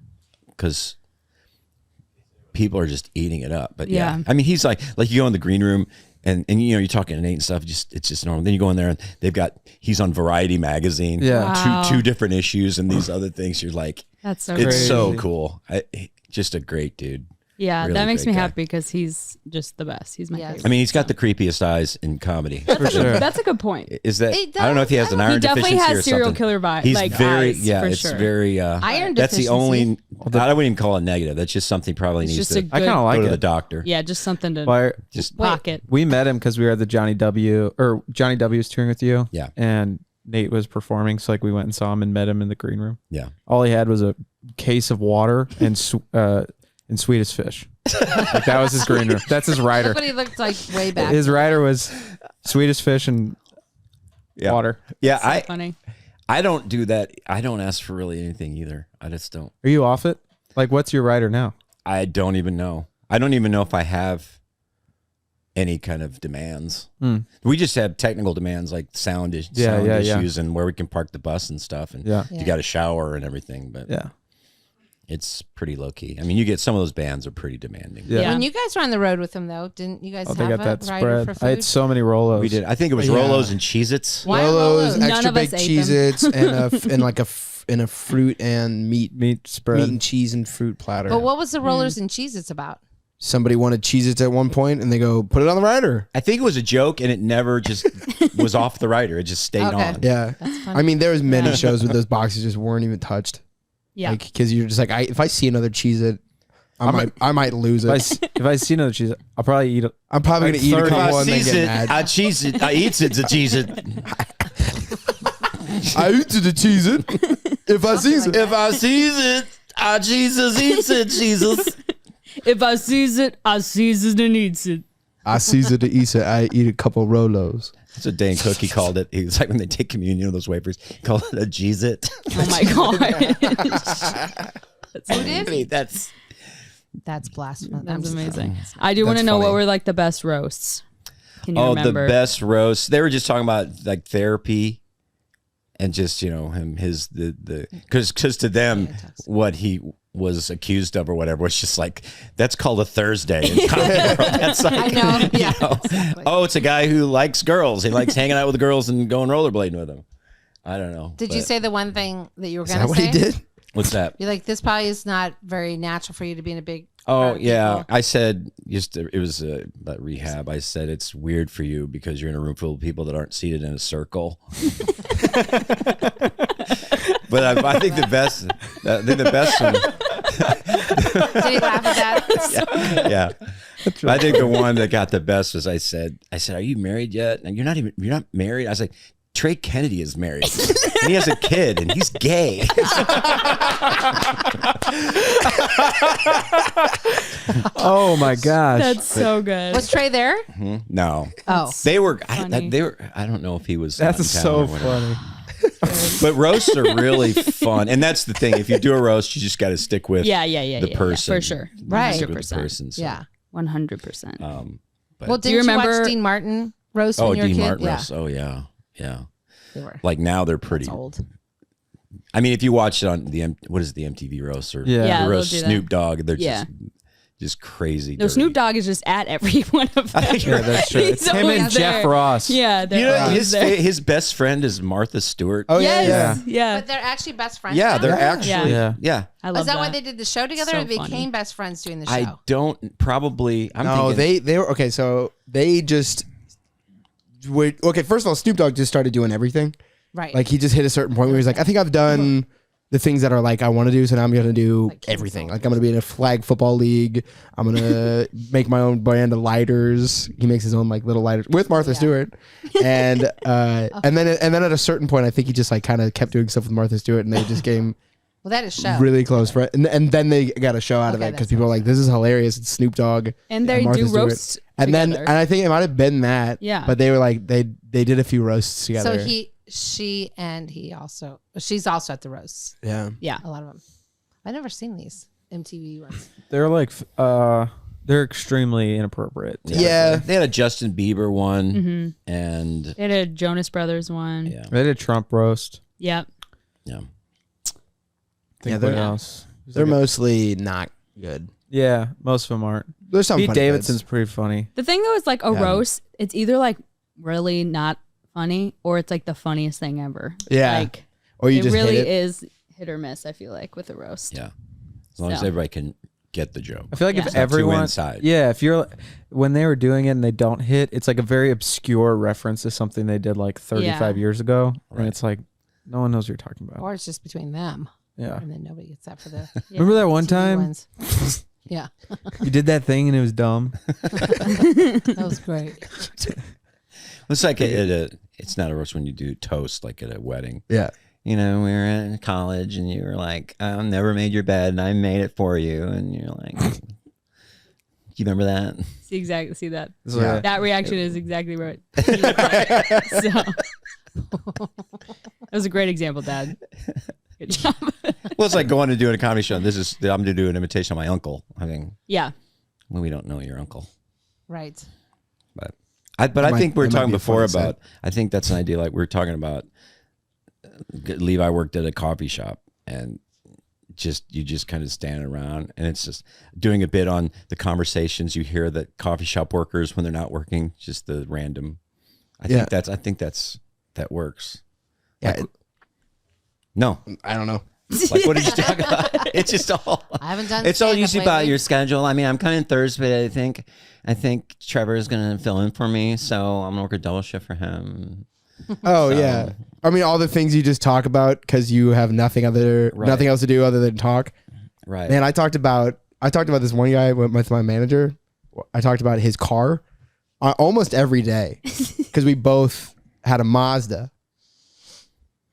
because people are just eating it up. But yeah. Yeah. I mean, he's like you go in the green room and you're talking to Nate and stuff. It's just normal. Then you go in there and he's on Variety magazine. Yeah. Wow. Two different issues and these other things. You're like, That's so it's great. so Crazy. cool. Just a great dude. Yeah, really that makes great me guy. happy because he's just the best. He's my Yes. favorite. I mean, he's got the creepiest eyes in comedy. for sure. That's a good point. Is that, It I don't know if he has does. an I iron He definitely deficiency or has serial something. killer vibe. He's like very, eyes, yeah, for it's sure. very, Iron that's the deficiency. only, I wouldn't even call it negative. That's just something probably It's needs just to a I good, kind of like go to it. the doctor. yeah, just something to Why- Just pocket. we met him because we were at the Johnny W. was touring with you. Yeah. And Nate was performing, so like we went and saw him and met him in the green room. Yeah. All he had was a case of water and Swedish fish. Like that was his green room. That's his rider. That's what he looked like way back. His rider was Swedish fish and Yeah. water. Yeah. So funny. I don't do that. I don't ask for really anything either. I just don't. Are you off it? Like, what's your rider now? I don't even know. I don't even know if I have any kind of demands. We just have technical demands like sound issues and where we can park the bus and stuff. And you got a shower and everything. But it's pretty low key. I mean, you get some of those bands are pretty demanding. Yeah. When you guys were on the road with them, though, didn't you guys have they got a that rider spread. for food? I had so many Rolos. We did. I think it was Rolos and Cheez-Its. Why Rolos, Rolos? extra big Cheez-Its, and a fruit and meat spread. meat and cheese and fruit platter. But what was the rollers and Cheez-Its about? Somebody wanted Cheez-Its at one point, and they go, put it on the rider. I think it was a joke, and it never just was off the rider. It just stayed on. Yeah. That's funny. I mean, there was many shows where those boxes just weren't even touched. Yeah. Like, because you're just like, if I see another Cheez-It, I might lose it. If I see another cheese, I'll probably eat it. I'm probably going to eat a couple and then Sees get it, mad. I cheese it. I eats it. A cheese it. I eat the Cheez-It. If I see it. If I sees it, I Jesus eats it. Jesus. If I sees it, I sees it and eats it. I seize it to eat it. I eat a couple Rolos. That's what Dane Cook, he called it. He was like, when they take communion of those wafers, he called it a Jeez it. Oh my god. Who did? That's blasphemous. That's amazing. I do want to know what were like the best roasts. Can you remember? The best roast. They were just talking about like therapy and just, because to them, what he was accused of or whatever was just like, that's called a Thursday. That's like, I know. Yeah. Exactly. Oh, it's a guy who likes girls. He likes hanging out with the girls and going rollerblading with them. I don't know. Did you say the one thing that you were going Is to that say? what he did? What's that? You're like, this probably is not very natural for you to be in a big. Oh, crowd of yeah. people. I said, it was about rehab. I said, it's weird for you because you're in a room full of people that aren't seated in a circle. But I think the best one. Did he laugh at that? Yeah. I think the one that got the best was I said, are you married yet? And you're not married. I was like, Trey Kennedy is married and he has a kid and he's gay. Oh my gosh. That's so good. Was Trey there? No. Oh. They were, funny. I don't know if he was. That's in so town or whatever. funny. But roasts are really fun. And that's the thing. If you do a roast, you just got to stick with the person. for sure. Right. Stick with the 100%. person. So, Yeah. 100%. Well, didn't you remember- watch Dean Martin roast Oh, when you were a Dean kid? Martin Yeah. roast. Oh, yeah. Yeah. They were. Like now they're pretty That's old. I mean, if you watch it on what is the MTV roast or Yeah. Yeah, the they'll roast do that. Snoop Dogg, they're Yeah. just crazy. No, dirty. Snoop Dogg is just at every one of them. Yeah, that's true. He's It's him and always Jeff there. Ross. Yeah, they're You know, always there. his best friend is Martha Stewart. Oh, Yes. Yeah. But they're actually best friends. yeah, now? they're actually Yeah. yeah. I love Is that why they did the show together? So Or they funny. became best friends doing the show? I don't probably. I'm No, thinking, they were okay. So they just were okay. First of all, Snoop Dogg just started doing everything. right. Like he just hit a certain point where he's like, I think I've done the things that are like I want to do, so now I'm gonna do Like King everything. Saul. Like I'm gonna be in a flag football league. I'm gonna make my own brand of lighters. He makes his own like little lighters with Martha Stewart, and then at a certain point, I think he just like kind of kept doing stuff with Martha Stewart, and they just became well, that is show. really close friends. And then they got a show out of Okay, it because that's people are like, this is hilarious. It's Snoop Dogg And they Martha do Stewart. roasts And then together. and I think it might have been that. Yeah. But they were like they did a few roasts together. So she's also at the roasts. yeah. Yeah. A lot of them. I've never seen these MTV ones. They're like, they're extremely inappropriate. Yeah. they had a Justin Bieber one, and They had a Jonas Brothers one. yeah, They did a Trump roast. Yep. yeah. Think they're- what else? They're mostly not good. Yeah, most of them aren't. There's some Pete funny Davidson's bits. pretty funny. The thing though is like a roast, it's either like really not funny or it's like the funniest thing ever. Yeah. Like Or you it just really hate it. is hit or miss, I feel like, with a roast. Yeah. As long as So. everybody can get the joke. I feel like Yeah. if It's not too everyone, inside. yeah, if you're when they were doing it and they don't hit, it's like a very obscure reference to something they did like 35 years ago, and it's like no one knows what you're talking about. Or it's just between them. Yeah. And then nobody gets that for the Remember that one TV time ones. Yeah. you did that thing and it was dumb? That was great. It's like it's not a roast when you do toast like at a wedding. Yeah. You know, we were in college and you were like, I never made your bed and I made it for you. And you're like, do you remember that? See that. Yeah. That reaction is exactly right. So that was a great example, Dad. Good job. Well, it's like going to doing a comedy show. I'm going to do an imitation of my uncle. I mean, Yeah. well, we don't know your uncle. Right. But I think we were it might talking be a before fun about, I think that's an idea. Like we were talking about, Levi worked at a coffee shop and you just kind of stand around and it's just doing a bit on the conversations you hear that coffee shop workers when they're not working, just the random. I think that works. Yeah. Like, no, I don't know. like what did you talk about? It's just all. I haven't done. It's all stand-up usually about lately. your schedule. I mean, I'm coming Thursday. I think Trevor is going to fill in for me, so I'm gonna work a double shift for him. Oh yeah. I mean, all the things you just talk about because you have nothing else to do other than talk. Right. Man, I talked about this one guy with my manager. I talked about his car almost every day because we both had a Mazda.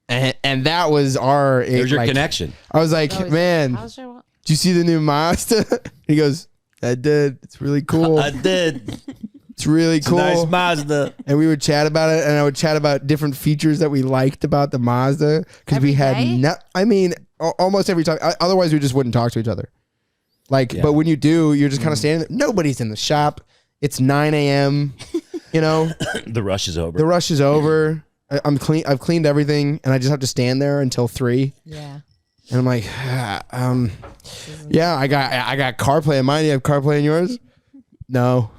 And that was There's your connection. I was like, man, did you see the new Mazda? He goes, I did. It's really cool. I did. It's really cool. Nice Mazda. And we would chat about it, and I would chat about different features that we liked about the Mazda because we had almost every time. Otherwise, we just wouldn't talk to each other. But when you do, you're just kind of standing there. Nobody's in the shop. It's 9 a.m. You know, The rush is over. the rush is over. I'm clean. I've cleaned everything, and I just have to stand there until 3. Yeah. And I'm like, yeah, I got CarPlay in mine. You have CarPlay in yours? No.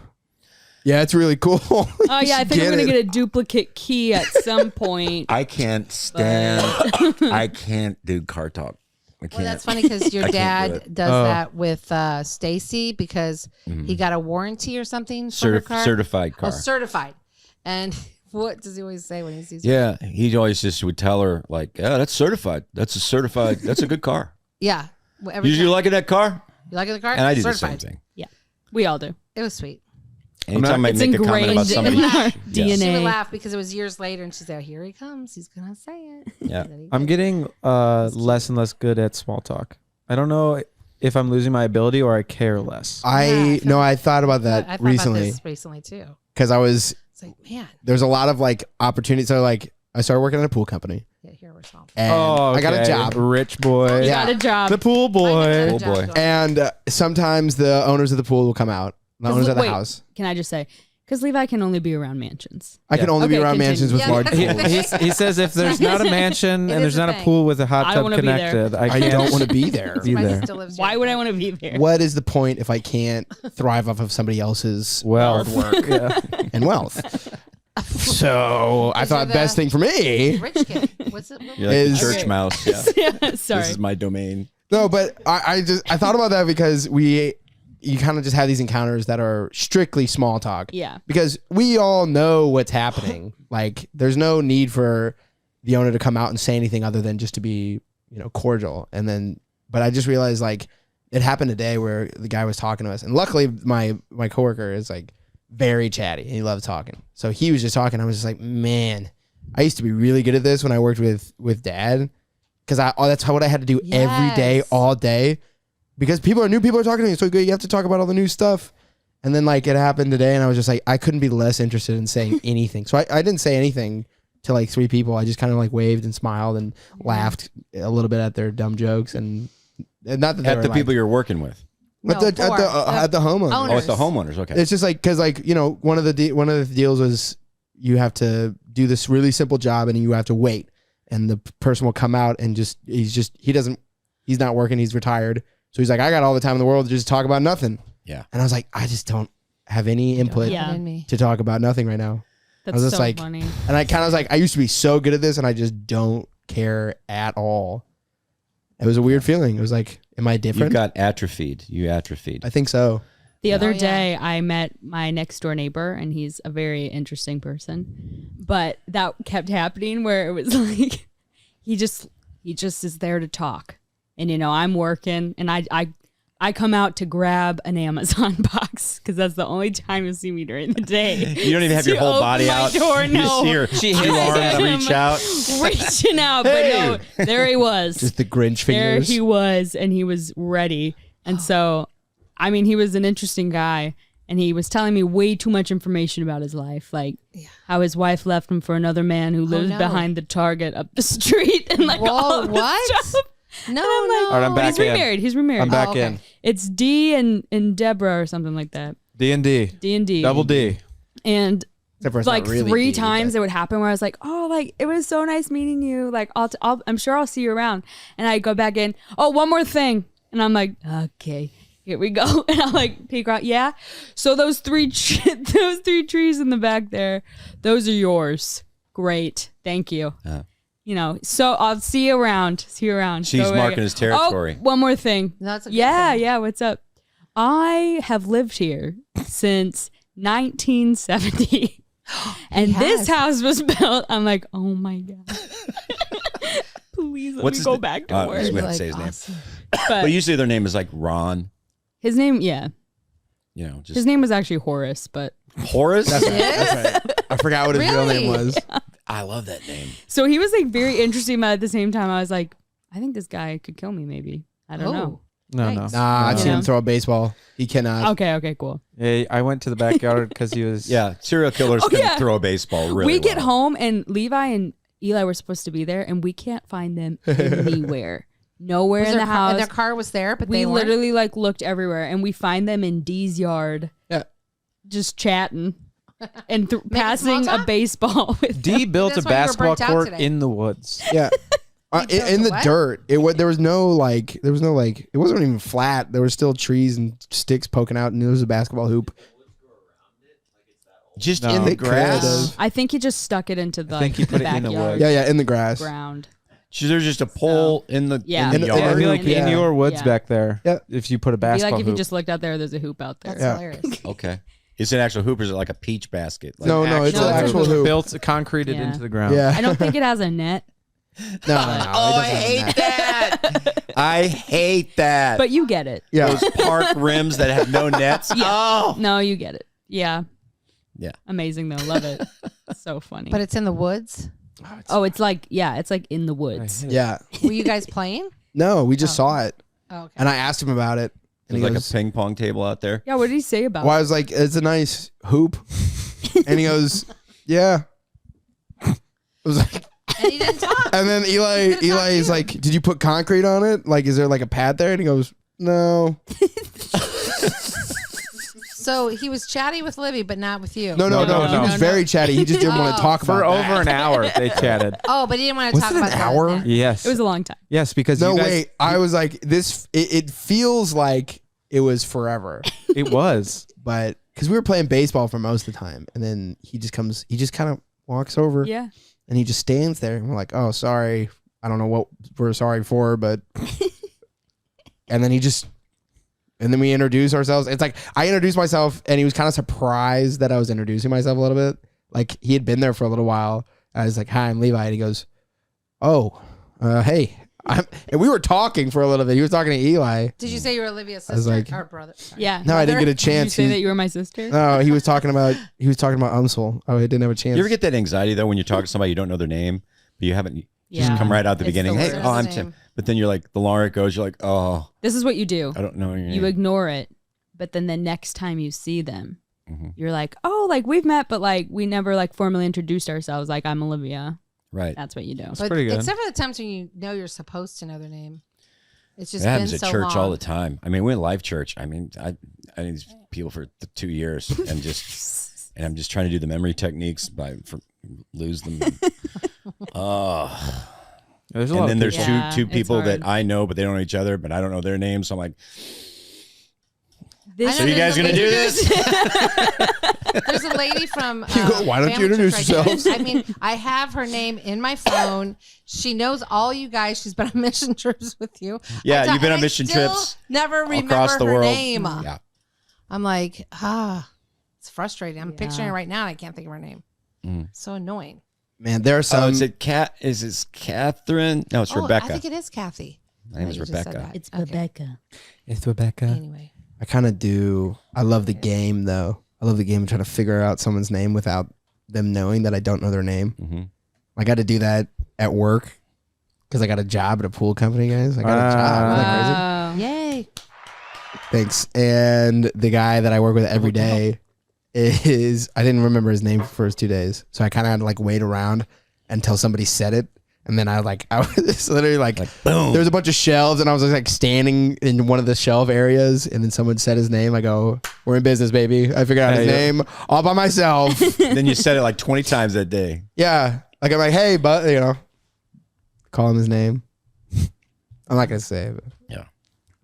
Yeah, it's really cool. Oh yeah, I think I'm gonna get a duplicate key at some point. I can't stand. I can't do car talk. I can't. Well, that's funny because your I can't do dad does that with Stacy because he got a warranty or something for her car. Certified car. Oh, certified. And what does he always say when he sees her? Yeah, he always just would tell her like, "Yeah, that's certified. That's a good car." Yeah. You liking that car? You liking the car? And I do certified. the same thing. Yeah, we all do. It was sweet. Anytime I It's make a comment about ingrained somebody, in our yes. DNA. She would laugh because it was years later and she's like, here he comes. He's going to say it. Yeah. I'm getting less and less good at small talk. I don't know if I'm losing my ability or I care less. I thought about that I thought recently about this recently too. because It's like, man, there's a lot of like opportunities. So like I started working at a pool company yeah, here we're solving. and I got a job. Rich boy. Yeah. Got a job. The pool boy. Pool boy. And sometimes the owners of the pool will come out. The owners of the house. Can I just say, because Levi can only be around mansions. I can only be Okay, around mansions with continue. large pools. He says if there's not a mansion It and is there's a not a thing. pool with a hot I tub wanna be there. connected, I I can't don't want to be there. be Somebody there. still lives here. Why would I want to be there? What is the point if I can't thrive off of somebody else's Well, hard work yeah. and wealth? So I thought the best thing for me. Rich kid. What's it? You're like Is- the church mouse. Yeah. Yeah, sorry. This is my domain. No, but I thought about that because you kind of just have these encounters that are strictly small talk. Yeah. Because we all know what's happening. Like there's no need for the owner to come out and say anything other than just to be, cordial. And then, but I just realized like it happened today where the guy was talking to us, and luckily my coworker is like very chatty and he loves talking. So he was just talking. I was just like, man, I used to be really good at this when I worked with Dad, because that's what I had to do every day, Yes. all day. Because new people are talking to me. So good, you have to talk about all the new stuff. And then like it happened today, and I was just like, I couldn't be less interested in saying anything. So I didn't say anything to like 3 people. I just kind of like waved and smiled and laughed a little bit at their dumb jokes, and not that they At were the like, people you're working with. but No, at the homeowner. owners. Oh, it's the homeowners. Okay. It's just like because like one of the deals was you have to do this really simple job and you have to wait, and the person will come out and he's not working, he's retired, so he's like, I got all the time in the world to just talk about nothing. Yeah. And I was like, I just don't have any input Yeah. In me. to talk about nothing right now. That's I was just so like- funny. And I kind of was like, I used to be so good at this and I just don't care at all. It was a weird feeling. It was like, am I You different? got atrophied. You atrophied. I think so. The other yeah. day, I met my next door neighbor, and he's a very interesting person. But that kept happening where it was like he just is there to talk, and I'm working, and I come out to grab an Amazon box because that's the only time you see me during the day. You don't even have your To whole open body my out. door, You no. just see her two arms reach out. reaching out, but no, there he was. Just the Grinch There fingers. he was, and he was ready. And so, I mean, he was an interesting guy, and he was telling me way too much information about his life, like how his wife left him for another man who lives no. behind the Target up the street, and like all Whoa, this what? stuff. No, I'm like, no. All right, I'm But back he's in. remarried. He's remarried. I'm back okay. in. It's D and Deborah or something like that. D&D. D and D. Double D. And Except for it's like not really 3 D, times but- it would happen where I was like, oh, like it was so nice meeting you. Like I'm sure I'll see you around. And I go back in. Oh, one more thing. And I'm like, okay, here we go. And I'll like peek out. Yeah. So those 3 those 3 trees in the back there, those are yours. Great. Thank you. You know, so I'll see you around. She's Go marking back. his territory. Oh, one more thing. No, that's a good Yeah, thing. yeah. What's up? I have lived here since 1970. And this house was built. I'm like, oh my God. Please let me go back to work. We have to Like, say his name. awesome. But usually their name is like Ron. His name, yeah. You know, just His name was actually Horace, but Horace. That's right. I forgot what his real name Really? was. I love that name. so he was like very interesting, but at the same time, I was like, I think this guy could kill me maybe. I don't know. No, Nice. Nah, I've no. seen Yeah. him throw a baseball. He cannot. Okay, cool. Yeah, I went to the backyard because he was. Yeah, serial killers can yeah. throw a baseball really we get well. home and Levi and Eli were supposed to be there and we can't find them anywhere. Nowhere Was in the house. and their car was there, but we they weren't? literally like looked everywhere and we find them in Dee's yard. Yeah. Just chatting and passing small a talk? baseball with D built a That's why you were basketball burnt out court today. in the woods. Yeah. He built In a the what? dirt. There was no it wasn't even flat. There were still trees and sticks poking out, and there was a basketball hoop. Just No. in They the could grass. have. I think he just stuck it into the, think he put the it in the backyard woods. Yeah, in the grass. ground. So there's just a pole in the Yeah. in the In the- Yeah, I yard. feel like Yeah. in your woods Yeah. back there. Yeah. If you put a Be basketball like if you hoop. just looked out there, there's a hoop out there. That's Yeah. hilarious. Okay. Is it an actual hoop or is it like a peach basket? Like No, it's No, an it's a actual hoop. hoop. built concreted Yeah. into the ground. Yeah. I don't think it has a net, No. Oh, it doesn't I have hate that. that. I hate that. but you get it. Yeah. Those park rims that have no nets. Oh. No, you get it. Yeah. Yeah. Amazing though. Love it. So funny. But it's in the woods. oh, it's like in the woods. Yeah. Were you guys playing? No, we just saw it, Oh, okay. and I asked him about it, and There's he like goes, a ping pong table out there. Yeah. What did he say about "Well, I it? was like, it's a nice hoop," and he goes, "Yeah." I was like, And he didn't talk. and then Eli is like, "Did you put concrete on it? Like, is there like a pad there?" And he goes, "No, So he was chatty with Libby, but not with you. no." no. He was very chatty. He just didn't want to talk For about over that. an hour, they chatted. Oh, but he didn't want to Was talk it an about hour? that. Yes. It was a long time. Yes, because No, you guys, wait. I was like, this. It feels like it was forever, it was. but because we were playing baseball for most of the time, and then he just kind of walks over, Yeah. and he just stands there, and we're like, "Oh, sorry. I don't know what we're sorry for, but." And then and then we introduce ourselves. It's like I introduced myself, and he was kind of surprised that I was introducing myself a little bit. Like he had been there for a little while. I was like, "Hi, I'm Levi," and he goes, "Oh, hey." And we were talking for a little bit. He was talking to Eli. Did you say you were Olivia's I was sister like- or brother? Sorry. Yeah. No, I didn't get a Did you chance. say that you were my sister? No, he was talking about Unsel. Oh, I didn't have a chance. You ever get that anxiety though when you're talking to somebody you don't know their name, but you haven't just Yeah. come right out at the It's beginning. the Hey, worst. oh, I'm Name. Tim. But then you're like, the longer it goes, you're like, oh, This is what you do. I don't know your name. You ignore it, but then the next time you see them, Mhm. you're like, oh, like we've met, but like we never like formally introduced ourselves. Like I'm Olivia. Right. That's what you do. But pretty good. except for the times when you know you're supposed to know their name. It's just It happens been at so church long. all the time. I mean, we're in Life Church. I mean, I knew these people for 2 years and I'm just trying to do the memory techniques lose them. Oh. There's a And lot then of there's people. Yeah, two it's people that hard. I know, but they don't know each other, but I don't know their names. So I'm like, This so you guys going to do this? There's a lady from. go, "Why don't you Family introduce Church right here." yourselves? I mean, I have her name in my phone. She knows all you guys. She's been on mission trips with you. Yeah, you've been on and mission still trips Never remember across the her world. name. Yeah. I'm like, it's frustrating. I'm picturing her right now, and I can't think of her name. So annoying. Man, there are some. Oh, is it Catherine? No, it's Rebecca. I think it is Kathy. My name is You just said Rebecca. that. It's Okay. Rebecca. It's Rebecca. Anyway, I kind of do. I love the game though. I love the game of trying to figure out someone's name without them knowing that I don't know their name. Mm-hmm. I got to do that at work because I got a job at a pool company, guys. I got a job. Isn't that crazy? yay! Thanks. And the guy that I work with every day I didn't remember his name for his 2 days. So I kind of had to like wait around until somebody said it. And then I was literally like boom. There was a bunch of shelves, and I was like standing in one of the shelf areas, and then someone said his name. I go, "We're in business, baby." I figured out his name all by myself. Then you said it like 20 times that day. Yeah, like I'm like, "Hey, but call him his name." I'm not gonna say it. But Yeah.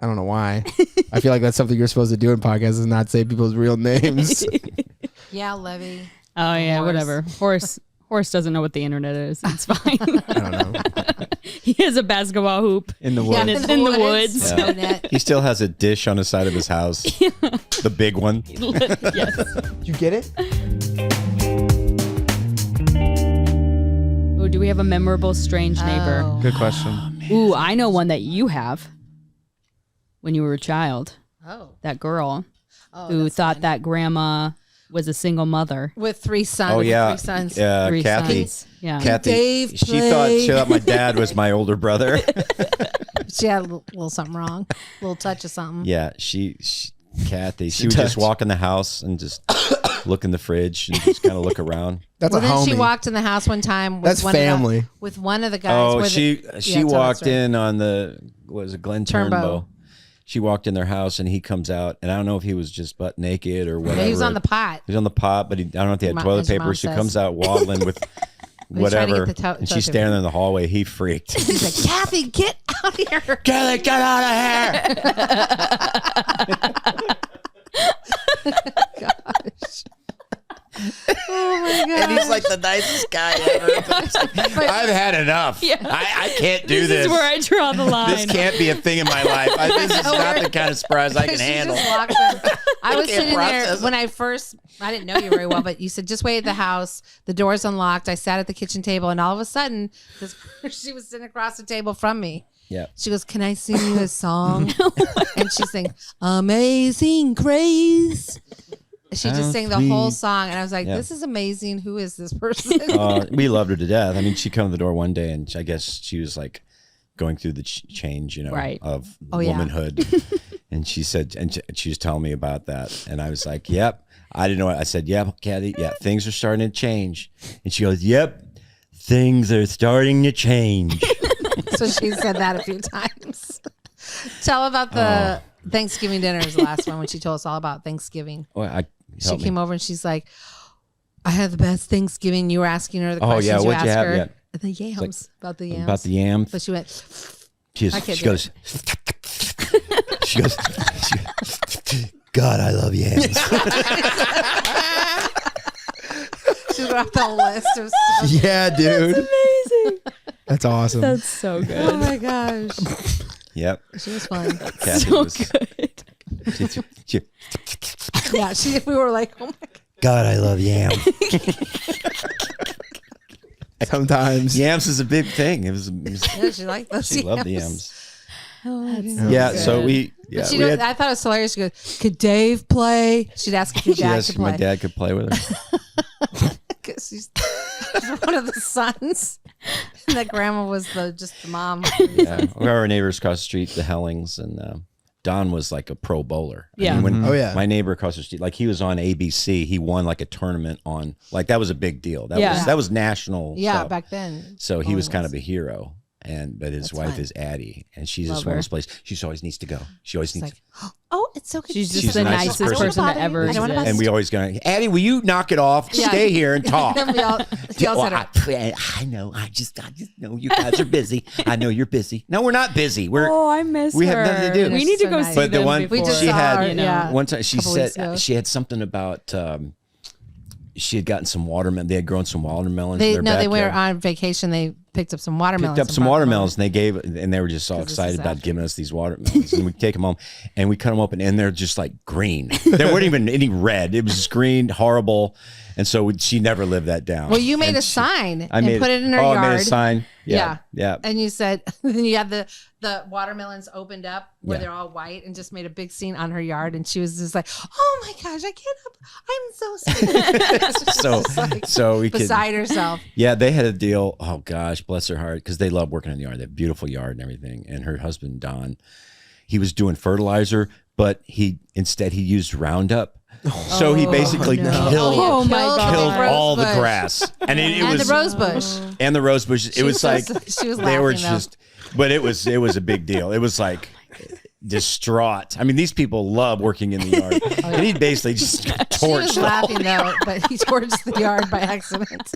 I don't know why. I feel like that's something you're supposed to do in podcasts is not say people's real names. Yeah, Levy. Oh yeah, Horse. whatever. Horse doesn't know what the internet is. It's fine. I don't know. He has a basketball hoop In the Yeah, woods. in the woods. No net. He still has a dish on the side of his house. The big one. Yes. Did you get it? Ooh, do we have a memorable strange neighbor? Oh. Good question. Ooh, I know one that you have. When you were a child, Oh. that girl Oh, who that's thought fine. that grandma was a single mother. With 3 sons. Oh, yeah. 3 sons. Three Kathy. sons. Yeah. Kathy. Dave She thought my dad was my older brother. She had a little something wrong. A little touch of something. Yeah, Kathy. She would just walk in the house and just look in the fridge and just kind of look around. That's Well, a then homie. she walked in the house one time with That's family. with one of the guys. Oh, where she tell that walked story. in on Glenn Turnbow. She walked in their house and he comes out, and I don't know if he was just butt naked or whatever. He was on the pot. He was on the pot, but I don't know if he had toilet As your paper. mom She says. comes out waddling with He's trying to whatever, get the and toilet she's standing there in the hallway. He freaked. He's like, Kathy, get out of here. Kelly, get out of here! Oh my god. And he's like the nicest guy ever. I've had enough. Yeah. I can't do This this. is where I draw the line. This can't be a thing in my life. This is not the kind of surprise I can She handle. just walked in. I was can't sitting there process it. when I didn't know you very well, but you said, just wait at the house. The door's unlocked. I sat at the kitchen table, and all of a sudden, she was sitting across the table from me. Yeah. She goes, "Can I sing you a song?" And she sang, "Amazing Grace." She just sang the whole song, and I was like, Yeah. "This is amazing. Who is this person?" We loved her to death. I mean, she come to the door one day, and I guess she was like going through the change, Right. of Oh, yeah. womanhood. And she said, and she was telling me about that, and I was like, "Yep." I didn't know it. I said, "Yep, Kathy. Yeah, things are starting to change." And she goes, "Yep, things are starting to change." So she said that a few times. Tell about the Thanksgiving dinner is the last one when she told us all about Thanksgiving. Well, She came over and she's like, "I had the best Thanksgiving." You were asking her the Oh, questions yeah, you what'd asked you have her. yet? The yams. About the yams. about the yams. But she went, She I can't goes, she goes, God, I love yams. she wrote the whole list of stuff. Yeah, dude. amazing. That's awesome. That's so Oh good. my gosh. Yep. She was fun. Kathy So was- good. Yeah, we were like, oh my God. God, I love yams. Sometimes. Yams is a big thing. It was Yeah, she liked those she loved the yams. yams. Oh, Yeah, good. so we But we had, I thought it was hilarious. She goes, "Could Dave play?" She'd ask if your she dad asked could if my play. dad could play with her. Because she's one of the sons. And that grandma was just the mom. Yeah, our neighbors across the street, the Hellings, and Don was like a pro bowler. I Yeah. mean, when Oh, yeah. my neighbor across the street, like he was on ABC, he won like a tournament on, like that was a big deal. That Yeah. was national. Yeah, stuff. back then. So he was bowling kind of a hero. But his wife fun. is Addie, and she's Love just one of her. those places. She always needs to go. She always She's needs. like, "Oh, it's so good." She's to just see the you. nicest I don't wanna person that bother you. ever I don't wanna exists. and bother we always go, Addie, will you knock it off? Yeah. Stay here and talk. Then we all said it. I know. I just know you guys are busy. I know you're busy. No, we're not busy. We're Oh, I miss we her. have nothing to do. We need to So go nice. see But the them one- before. We just She saw had- her, you know. yeah. one time she Couple weeks ago. said she had something about she had gotten some watermelon. They had grown some watermelons. in their They were backyard. on vacation. They picked up some watermelons. Picked up and some brought them watermelons, and they were just all 'Cause this excited is about after. giving us these watermelons. And we take them home, and we cut them open, and they're just like green. There weren't even any red. It was just green, horrible. And so she never lived that down. Well, you made And a sign I and made put it in her I yard. made a sign. Yeah, yeah. And you said, then you had the watermelons opened up where Yeah. they're all white and just made a big scene on her yard. And she was just like, "Oh my gosh, I can't help. I'm so sorry." So, like so we could. beside herself. Yeah, they had a deal. Oh gosh, bless her heart, because they love working in the yard. They have a beautiful yard and everything. And her husband Don, he was doing fertilizer, but he used Roundup. So he basically killed Oh my God. killed all the Rose bush. grass, and it And was the rose bush. and the rose bushes. It was like She was they were laughing, though. just, but it was a big deal. It was like distraught. I mean, these people love working in the yard, and he basically just She was torched. laughing though, but he torched the yard by accident.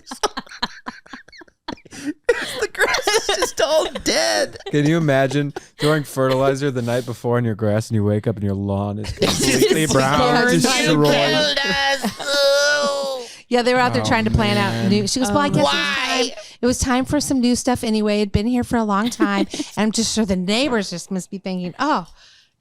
The grass is just all dead. Can you imagine throwing fertilizer the night before on your grass and you wake up and your lawn is completely brown, burned. destroyed? Yeah, they were out there trying to plan out new. She goes, "Well, I guess it was time for some new stuff anyway. It'd been here for a long time, and I'm just sure the neighbors just must be thinking, oh."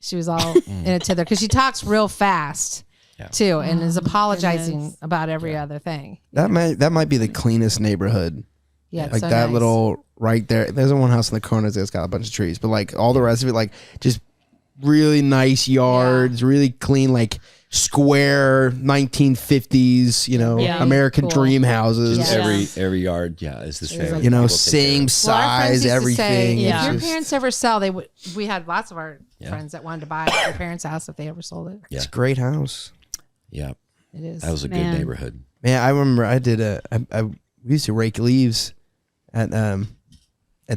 She was all in a tither because she talks real fast too, and is apologizing about every other thing. That might be the cleanest neighborhood. Yeah, it's Like so that nice. little right there. There's one house in the corner that's got a bunch of trees, but like all the rest of it, like just really nice yards, really clean, like square 1950s, Yeah. American Cool. dream houses. Yeah. Every yard, is this family. You know, People take care same of it. Well, our friends size, used to everything. say, Yeah. if your It's just- parents ever sell, they would. We had lots of our friends that wanted to buy their parents' house if they ever sold it. It's a great house. Yeah, It is. that was a good Man. neighborhood. Man, I remember we used to rake leaves at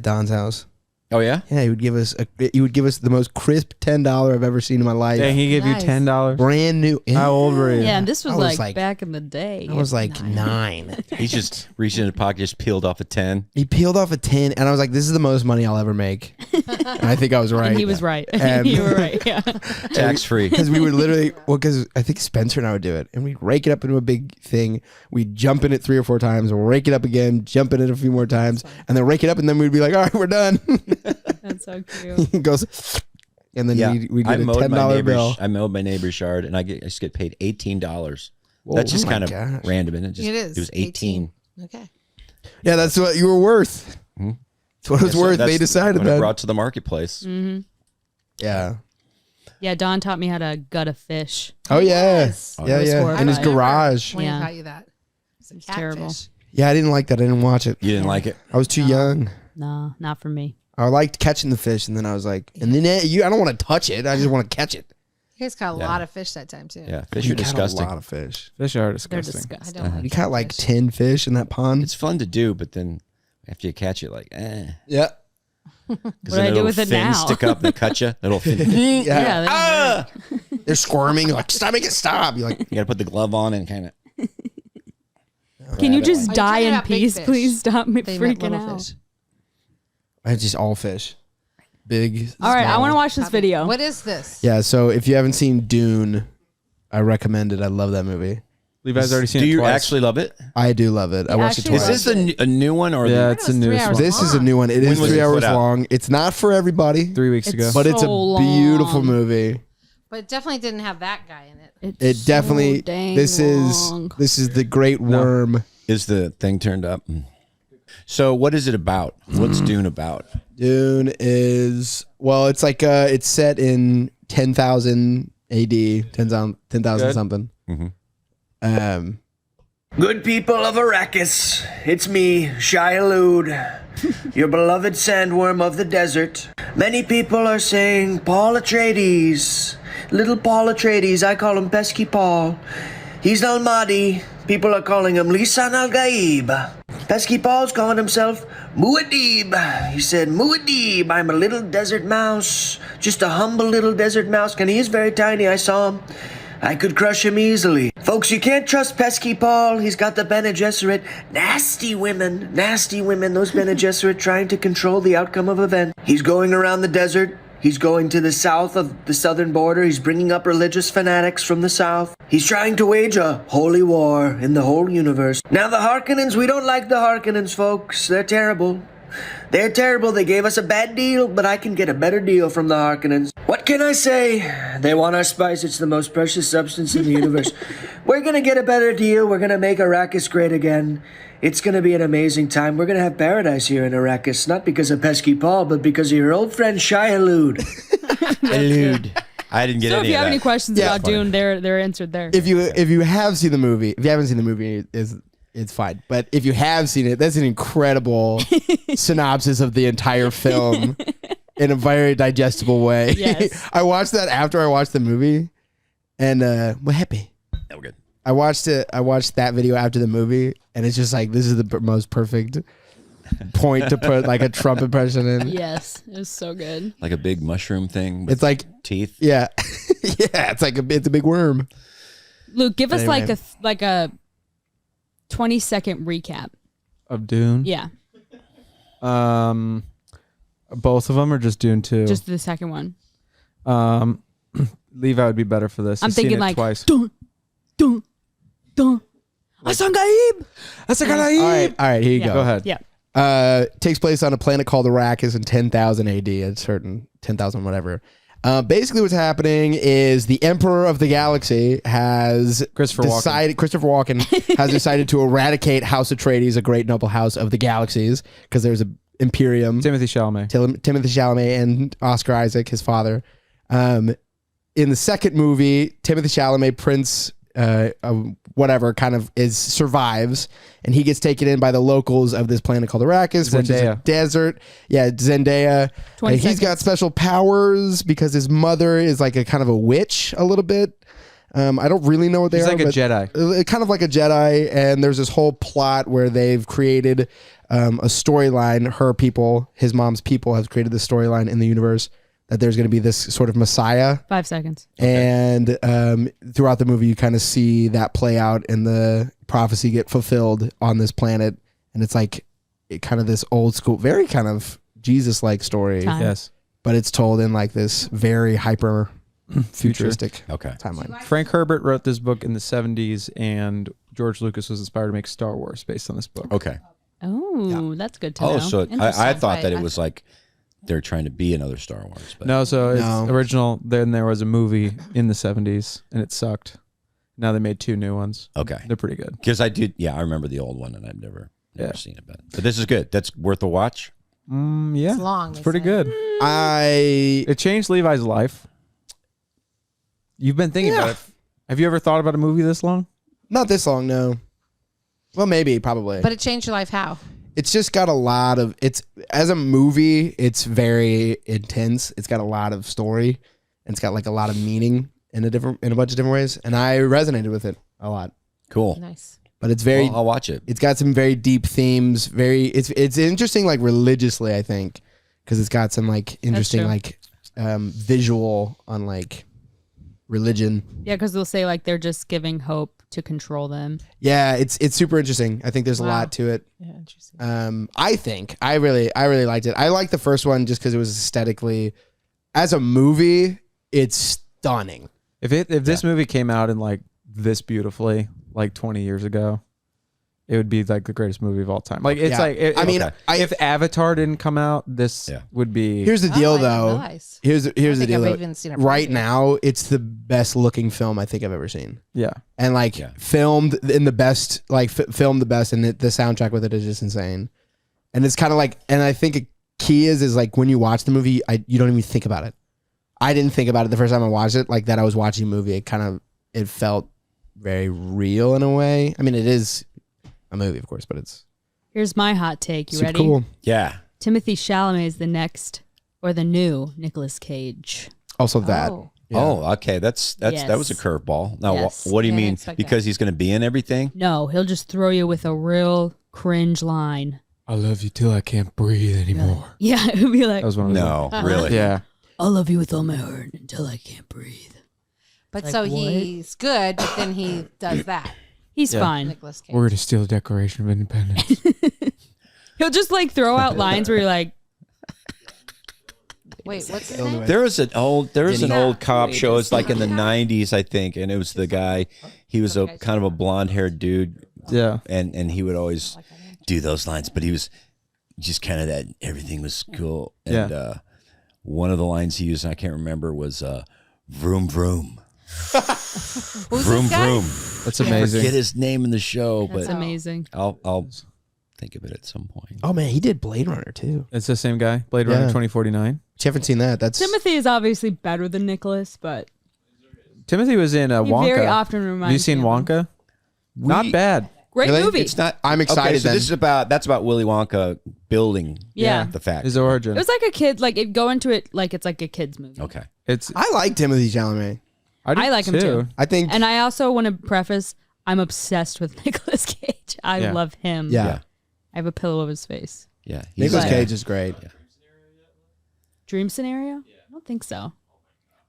Don's house. Oh yeah, Yeah, he would give us the most crisp $10 I've ever seen in my life. Dang, he gave Nice. you $10. Brand new. How old were you? Yeah, and this was, I was like back in the day. I was like 9. he's just reached in his pocket, just peeled off a 10. He peeled off a 10, and I was like, "This is the most money I'll ever make." And I think I was right. And he was right. And- You were right. Yeah. Tax free. Because we would literally, because I think Spencer and I would do it, and we'd rake it up into a big thing. We'd jump in it 3 or 4 times, rake it up again, jump in it a few more times, and then rake it up, and then we'd be like, "All right, we're done." That's so cute. He goes, and then Yeah, we'd I get a mowed my $10 neighbor's. bill. I mowed my neighbor's yard, and I just get paid $18. Whoa, That's just oh my kind of gosh. random, and it is. It was 18. Okay. Yeah, that's what you were worth. That's what it was So worth. They that's decided what it that. brought to the marketplace. Yeah. Yeah, Don taught me how to gut a fish. Oh yeah. Yes. Yeah, was yeah. horrible. In his I remember garage. When Yeah. he taught you that. It's terrible. Yeah, I didn't like that. I didn't watch it. You didn't like it? I was too young. No, not for me. I liked catching the fish, and then I was like, and then I don't want to touch it. I just want to catch it. You guys caught a lot of fish that time too. Yeah, fish We are caught disgusting. a lot of fish. Fish are They're disgusting. I disgusting. don't like We caught like fish. 10 fish in that pond. It's fun to do, but then after you catch it, like, Yeah. What do I do with it fins now? stick up and they cut you. Little fin. Yeah. Yeah, They're squirming. You're like, stop, make it stop. You're like, You got to put the glove on and kind of. can you just Are you die talking in about big peace? fish? Please stop me They meant freaking little out. fish. it's just all fish. Big. All right, I small. want to watch this video. What is this? Yeah, so if you haven't seen Dune, I recommend it. I love that movie. Levi's already seen Do it you twice. actually love it? I do love it. I watched it actually twice. Is this a new one or Yeah, the, it's a It was new 3 hours one. This is a new one. It When is was 3 it hours put out? long. It's not for everybody, 3 weeks It's ago. but it's a so beautiful long. movie. But it definitely didn't have that guy in it. It It's definitely. so dang This long. is the Great Worm. is the thing turned up? So what is it about? What's Dune about? Dune is it's like it's set in 10,000 AD, 10,000 Good. something. Good people of Arrakis, it's me, Shia-Lud, your beloved sandworm of the desert. Many people are saying Paul Atreides, little Paul Atreides, I call him Pesky Paul. He's Al-Mahdi, people are calling him Lisan Al-Gaib. Pesky Paul's calling himself Muad'Dib. He said, Muad'Dib, I'm a little desert mouse, just a humble little desert mouse, and he is very tiny, I saw him. I could crush him easily. Folks, you can't trust Pesky Paul. He's got the Bene Gesserit. Nasty women, those Bene Gesserit trying to control the outcome of events. He's going around the desert. He's going to the south of the southern border. He's bringing up religious fanatics from the south. He's trying to wage a holy war in the whole universe. Now the Harkonnens, we don't like the Harkonnens, folks. They're terrible. They're terrible. They gave us a bad deal, but I can get a better deal from the Harkonnens. What can I say? They want our spice. It's the most precious substance in the universe. We're going to get a better deal. We're going to make Arrakis great again. It's going to be an amazing time. We're going to have paradise here in Arrakis, not because of Pesky Paul, but because of your old friend Shia-Lud. Elude. I didn't get So any if you of have that. any questions Yeah. about Dune, they're answered there. If you have seen the movie, if you haven't seen the movie, it's fine. But if you have seen it, that's an incredible synopsis of the entire film in a very digestible way. Yes. I watched that after I watched the movie, and what happened? Yeah, we're good. I watched that video after the movie, and it's just like this is the most perfect point to put like a Trump impression in. Yes, it was so good. Like a big mushroom thing. With It's like teeth. yeah, yeah. It's a big worm. Luke, give us Anyway. like a 20-second recap. Of Dune. Yeah, Both of them or just Dune 2? just the second one. Levi would be better for this. I'm He's seen thinking it like twice. dun dun dun. Asangaib. All right. Here you Yeah. go. Go ahead. Yeah. Takes place on a planet called Arrakis in 10,000 AD. A certain 10,000 whatever. Basically, what's happening is the Emperor of the Galaxy has Christopher Walken has decided to eradicate House Atreides, a great noble house of the galaxies, because there's an Imperium. Timothy Chalamet. Timothy Chalamet and Oscar Isaac, his father. In the second movie, Timothy Chalamet, Prince, whatever, kind of survives, and he gets taken in by the locals of this planet called Arrakis, which is a Zendaya. desert. Yeah, Zendaya. 20 He's got seconds. special powers because his mother is like a kind of a witch a little bit. I don't really know what they He's are. like a but Jedi. kind of like a Jedi, and there's this whole plot where they've created a storyline. Her people, his mom's people, have created this storyline in the universe that there's going to be this sort of Messiah. 5 seconds. And throughout the movie, you kind of see that play out and the prophecy get fulfilled on this planet. And it's like kind of this old school, very kind of Jesus-like story, Time. Yes. but it's told in like this very hyper futuristic Okay. timeline. Frank Herbert wrote this book in the 70s, and George Lucas was inspired to make Star Wars based on this book. Okay. Oh, that's good to know. Oh, so I Interesting. thought that Right. it was like they're trying to be another Star Wars. But No, so it's No. original. Then there was a movie in the 70s, and it sucked. Now they made 2 new ones. Okay. They're pretty good. Because I did, yeah, I remember the old one, and I've never Yeah. seen it. But this is good. That's worth a watch. Yeah. It's long. It's they pretty say. good. It changed Levi's life. You've been thinking about it. Have you ever thought about a movie this long? Not this long, no. Well, maybe, probably. But it changed your life how? It's just got a lot of as a movie, it's very intense. It's got a lot of story, and it's got like a lot of meaning in a bunch of different ways, and I resonated with it a lot. Cool. Nice. But it's very Well, I'll watch it. it's got some very deep themes, it's interesting like religiously, I think, because it's got some like interesting true. like visual on like religion. Yeah, because they'll say like they're just giving hope to control them. Yeah, it's super interesting. I think there's a Wow. lot to it. Yeah, interesting. I really liked it. I liked the first one just because it was aesthetically, as a movie, it's stunning. If this movie came out in like this beautifully, like 20 years ago, it would be like the greatest movie of all time. Like it's Yeah. like I mean, if Avatar didn't come out, this Yeah. would be. Here's the deal, I didn't though. realize. Here's the think deal. I've Though. even seen it Right preview. now, it's the best looking film I think I've ever seen, yeah. and like Yeah. filmed in the best, like filmed the best, and the soundtrack with it is just insane. And it's kind of like, and I think a key is like when you watch the movie, you don't even think about it. I didn't think about it the first time I watched it, like that I was watching a movie. It felt very real in a way. I mean, it is a movie, of course, but it's Here's my hot take. You super ready? cool. Yeah. Timothy Chalamet is the next or the new Nicolas Cage. Also that. Oh. Yeah. Oh, okay. That was a Yes. curveball. Now, Yes. what do you Yeah, I mean? expect Because he's going to be in everything? No, he'll just throw you with a real cringe line. I love you till I can't breathe anymore. Yeah, he'll be like, That was one of No, really. Yeah. I'll love you with all my heart until I can't breathe. But Like, so what? he's good, but then he does that. He's Yeah. fine. Nicolas Cage. We're to steal the Declaration of Independence. He'll just like throw out lines where you're like, Wait, what's his name? There was an old Yeah. cop show. It's like in the 90s, I think, and it was the guy. He was a kind of a blonde-haired dude, yeah. and he would always do those lines, but he was just kind of that. Everything was cool, and one of the lines he used, I can't remember, was "vroom vroom." Who's Vroom this guy? vroom. That's I amazing. forget his name in the show, that's but amazing. I'll think of it at some point. Oh man, he did Blade Runner too. It's the same guy. Blade Runner Yeah. 2049. If you haven't seen that, that's Timothy is obviously better than Nicholas, but Timothy was in he Wonka. very often reminds Have you seen me of him. Wonka? Not bad. Great Really? movie. It's not. I'm excited Okay, so then. this is that's about Willy Wonka building. Yeah. the fact. His origin. It was like a kid, like it go into it like it's like a kid's movie. Okay. It's I like Timothy Chalamet. I like him too. I think, And I also want to preface, I'm obsessed with Nicolas Cage. I love him. yeah. I have a pillow of his face. Yeah. Nicolas Cage is great. Dream Scenario? I don't think so.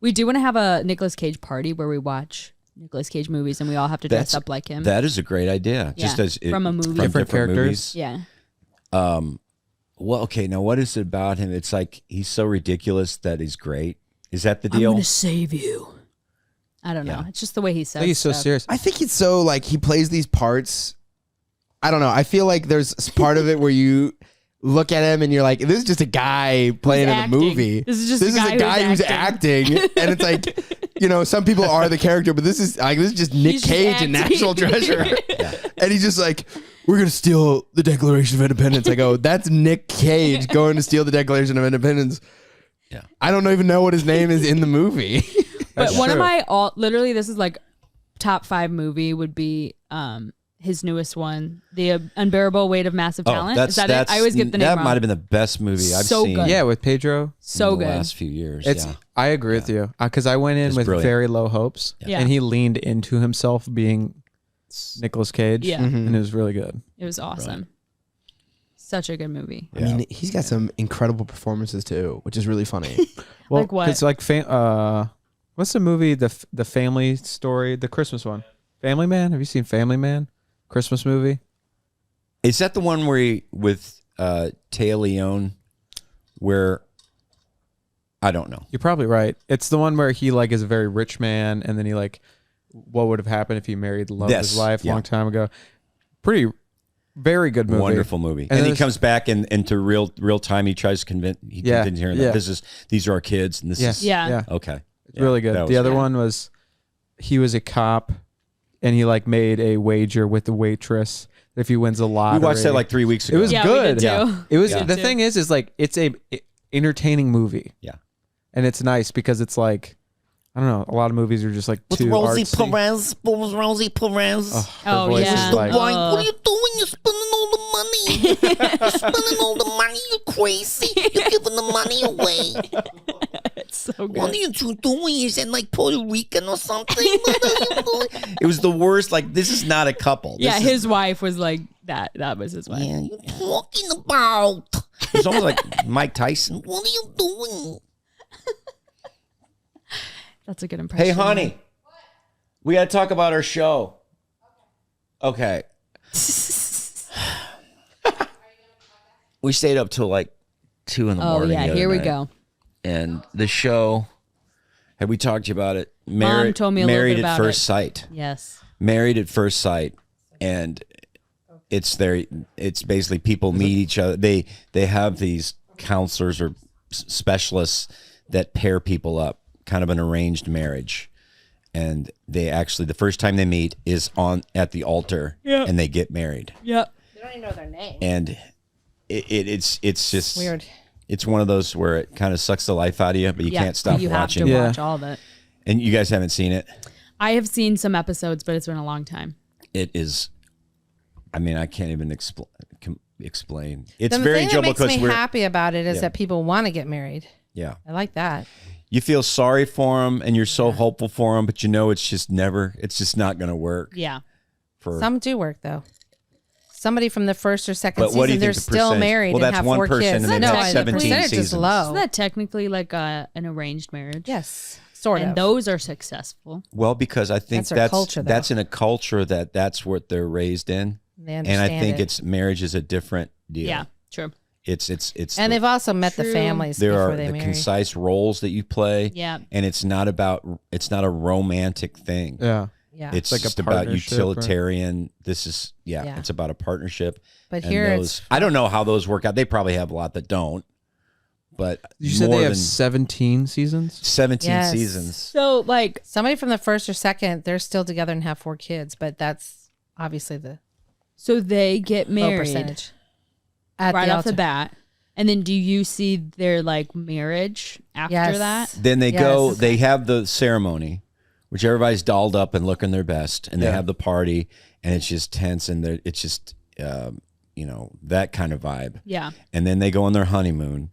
We do want to have a Nicolas Cage party where we watch Nicolas Cage movies and we all have to dress up like him. That is a great idea. Yeah, Just as from a movie. from Different characters. movies. Yeah. Well, okay. Now, what is it about him? It's like he's so ridiculous that he's great. Is that the I'm deal? going to save you. I don't know. Yeah. It's just the way he says I think he's so stuff. serious. I think it's so like he plays these parts. I don't know. I feel like there's part of it where you look at him and you're like, this is just a guy playing in a acting. movie. This is just a guy who's who's acting. And it's like, you know, some people are the character, but this is just Nick He's just Cage in acting. National Treasure. And he's just like, we're going to steal the Declaration of Independence. I go, that's Nick Cage going to steal the Declaration of Independence. Yeah. I don't even know what his name is in the movie. But That's one of true. my literally this is like top 5 movie would be his newest one, The Unbearable Weight of Massive Talent. Is that it? I always get the name That wrong. might have been the best movie I've So seen. good. Yeah, with Pedro. So in the good. last few years. It's. Yeah. I agree with you because I went in It's with brilliant. very low hopes, Yeah. and he leaned into himself being Nicolas Cage. Yeah. and it was really good. It was awesome. Such a good movie. I mean, he's got some incredible performances too, which is really funny. Well, Like what? It's like what's the movie? The family story, the Christmas one. Family Man. Have you seen Family Man? Christmas movie. Is that the one where he with Téa Leone? Where I don't know. You're probably right. It's the one where he like is a very rich man, and then he like, what would have happened if he married the love of his Yes, life a yeah. long time ago? Very good movie. Wonderful movie. And And, he there's- comes back into real time. He tries to convince Yeah, her yeah. that these are our kids and this Yeah. is Yeah. okay. It's really good. that The was other good. one was he was a cop, and he like made a wager with the waitress that if he wins a We lottery. watched that like 3 weeks ago. It was Yeah, good. we did too. Yeah. It was Yeah. the thing is like it's a entertaining movie. Yeah. And it's nice because it's like I don't know, a lot of movies are just like too artsy. Perez. Rosie Perez. Her Oh, voice yeah. is like, What are you doing? You're spending all the money. You're spending all the money. You're crazy. You're giving the money away. It's so good. What are you two doing? Is it like Puerto Rican or something? It was the worst. Like, this is not a couple. Yeah, This is- his wife was like that. That was his wife. Yeah, you're talking about. It's almost like Mike Tyson. What are you doing? That's a good impression. Hey, honey. We got to talk about our show. Okay. We stayed up till like 2 in the Oh morning. yeah, the other here we night. go. And the show, have we talked to you about it? Mom told me a little Married bit at about First it. Sight. Yes. Married at First Sight, and it's basically people meet each other. They have these counselors or specialists that pair people up, kind of an arranged marriage, and they actually the first time they meet is at the altar, Yep. and they get married, Yep. They don't even know their name. and it's just Weird. It's one of those where it kind of sucks the life out of you, but you Yeah, can't stop you watching. have to Yeah. watch all of it. And you guys haven't seen it. I have seen some episodes, but it's been a long time. It is. I mean, I can't even explain. It's The very thing that enjoyable makes me because we're happy about it is Yeah. that people want to get married. yeah. I like that. You feel sorry for them, and you're so hopeful for them, but you know it's just not going to work. Yeah. For Some do work though. Somebody from the first or second But what do season, you they're think the still percentage- married Well, and that's have one 4 person kids. and then No, that's the 17 percentage is seasons. low. Isn't that technically like an arranged marriage? Yes, sort And of. those are successful. well, because I think That's their culture, though. that's in a culture that's what they're raised in, They and I understand think it. it's marriage is a different deal. Yeah. True. It's And they've also met the True. families there before are they the marry. concise roles that you play. Yeah. And it's not a romantic thing. yeah. Yeah, It's like a just about partnership, utilitarian. This is Yeah. it's about a partnership. but And here those, I don't know how those work out. They probably have a lot that don't. But You said more they have than 17 seasons? 17 Yes. seasons. So like somebody from the first or second, they're still together and have 4 kids, but that's obviously the so they get low married percentage. At right off the altar. bat. And then do you see their like marriage after Yes. that? Then they Yes. go, they have the ceremony, which everybody's dolled up and looking their best, and they Yeah. have the party, and it's just tense, and it's just, that kind of vibe. Yeah. And then they go on their honeymoon,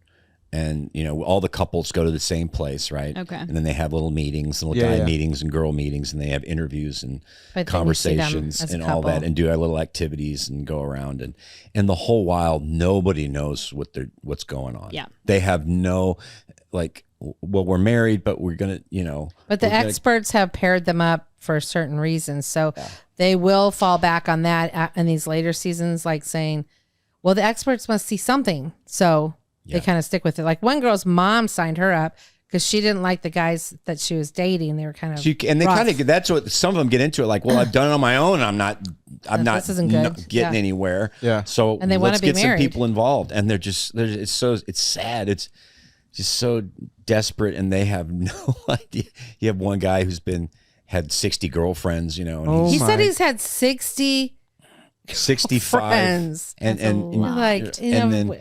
and all the couples go to the same place, right? Okay. And then they have little meetings, little guy meetings and girl meetings, and they have interviews and conversations and all that, and do our little activities and go around, and the whole while nobody knows what's going on. Yeah. They have no well, we're married, but we're gonna, But the experts have paired them up for certain reasons, so they will fall back on that in these later seasons, like saying, well, the experts must see something, so they kind of stick with it. Like one girl's mom signed her up because she didn't like the guys that she was dating. They were kind of and they kind of that's what some of them get into it. Like, well, I've done it on my own. I'm not this isn't good. Getting anywhere. Yeah. So and they want to be get married. some people involved, and it's sad. It's just so desperate, and they have no idea. You have one guy who's had 60 girlfriends, and he said he's had 65 friends, and then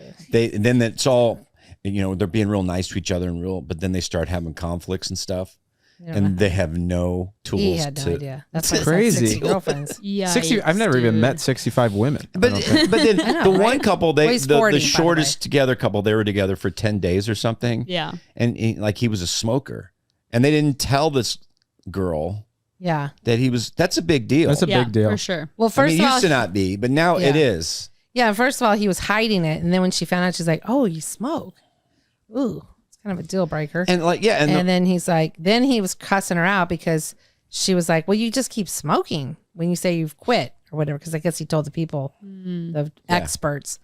it's all, they're being real nice to each other but then they start having conflicts and stuff, and they have no tools. He had no idea. That's crazy. 60 girlfriends. Yeah. 60. I've never even met 65 women. But then the one couple, he's 40, the shortest together couple, they were together for 10 days or something. Yeah. And he was a smoker, and they didn't tell this girl. Yeah. That's a big deal. That's a big deal. For sure. Well, first it of all, used to not be, but now it is. Yeah, first of all, he was hiding it, and then when she found out, she's like, "Oh, you smoke? Ooh, it's kind of a deal breaker." And and then he's like, then he was cussing her out because she was like, "Well, you just keep smoking when you say you've quit or whatever." Because I guess he told the people, the experts,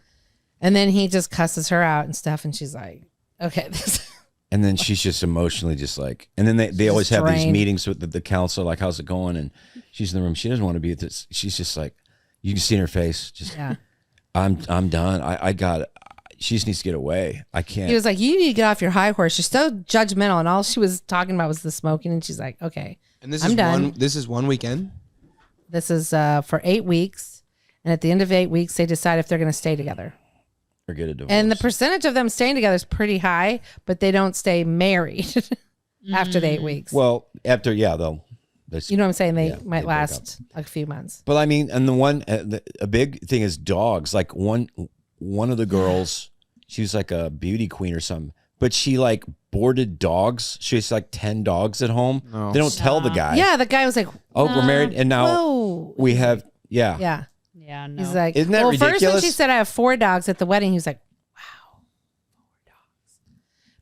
and then he just cusses her out and stuff, and she's like, "Okay, this." And then she's just emotionally just like, and then they always have these meetings with the counselor, like, how's it going? And she's in the room. She doesn't want to be at this. She's just like, you can see in her face, just, I'm done. I got it. She just needs to get away. I can't. He was like, you need to get off your high horse. You're so judgmental. And all she was talking about was the smoking. And she's like, okay, And this I'm is done. this is one weekend. This is for 8 weeks. And at the end of 8 weeks, they decide if they're going to stay together. Or get a divorce. And the percentage of them staying together is pretty high, but they don't stay married after the 8 weeks. Well, after, they'll. You know what I'm saying? They they might break last a few months. But I mean, and a big thing is dogs. Like one of the girls, she was like a beauty queen or something, but she like boarded dogs. She has like 10 dogs at home. No. They don't tell the guy. Yeah, the guy was like, Oh, we're married, and now we have. Yeah. Yeah. Yeah, no. He's like, Isn't that First when ridiculous? she said I have 4 dogs at the wedding, he was like, wow, 4 dogs.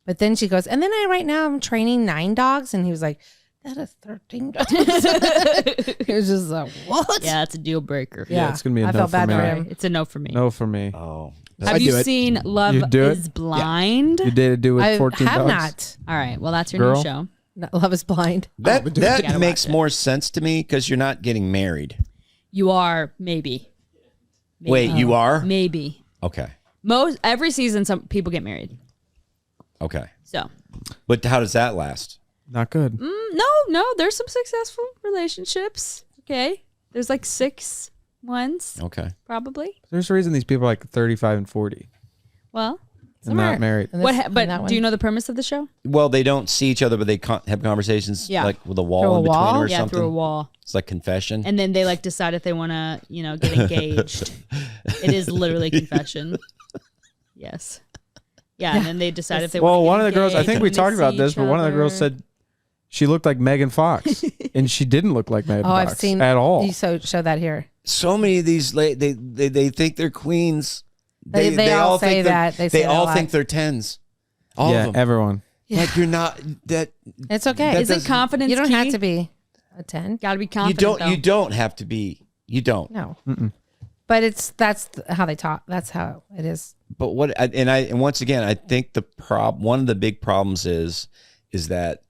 But then she goes, and then right now I'm training 9 dogs. And he was like, that is 13 dogs. He was just like, what? Yeah, it's a deal breaker. Yeah. It's gonna be a I no felt for bad me. for him. It's a no for me. No for me. Oh. Have I'd you do it. seen Love You'd do it? is Blind? You dated do with I 14 have dogs? not. All right. Well, that's your Girl? new show. No, Love is Blind. That gotta makes watch it. more sense to me because you're not getting married. You are maybe. Wait, you are? Maybe. Okay. Every season, some people get married. Okay. So But how does that last? Not good. no, there's some successful relationships. Okay, there's like 6 ones Okay. probably. There's a reason these people are like 35 and 40 Well, and not married. And what? this- and But that one. do you know the premise of the show? Well, they don't see each other, but they have conversations like with a wall Through a in between wall? or Yeah, something. through a wall, It's like confession. and then they like decide if they want to, get engaged. It is literally confession. Yes. Yeah, and then they decide if they. Well, want to one of the get girls, I engaged, think we and they talked about see this, each but one of the girls other. said she looked like Megan Fox, and she didn't look like Megan Oh, Fox I've seen at all. You show that here. So many of these, they think they're queens. They all say think they're- that. They say They that a all lot. think they're 10s. All Yeah, of them. everyone. Like you're not that. It's okay. That Is it doesn't- confidence? You don't have key? to be a 10. Got to be You confident. don't. You don't have to be. You don't. No. But that's how they talk. That's how it is. But and once again, I think one of the big problems is that,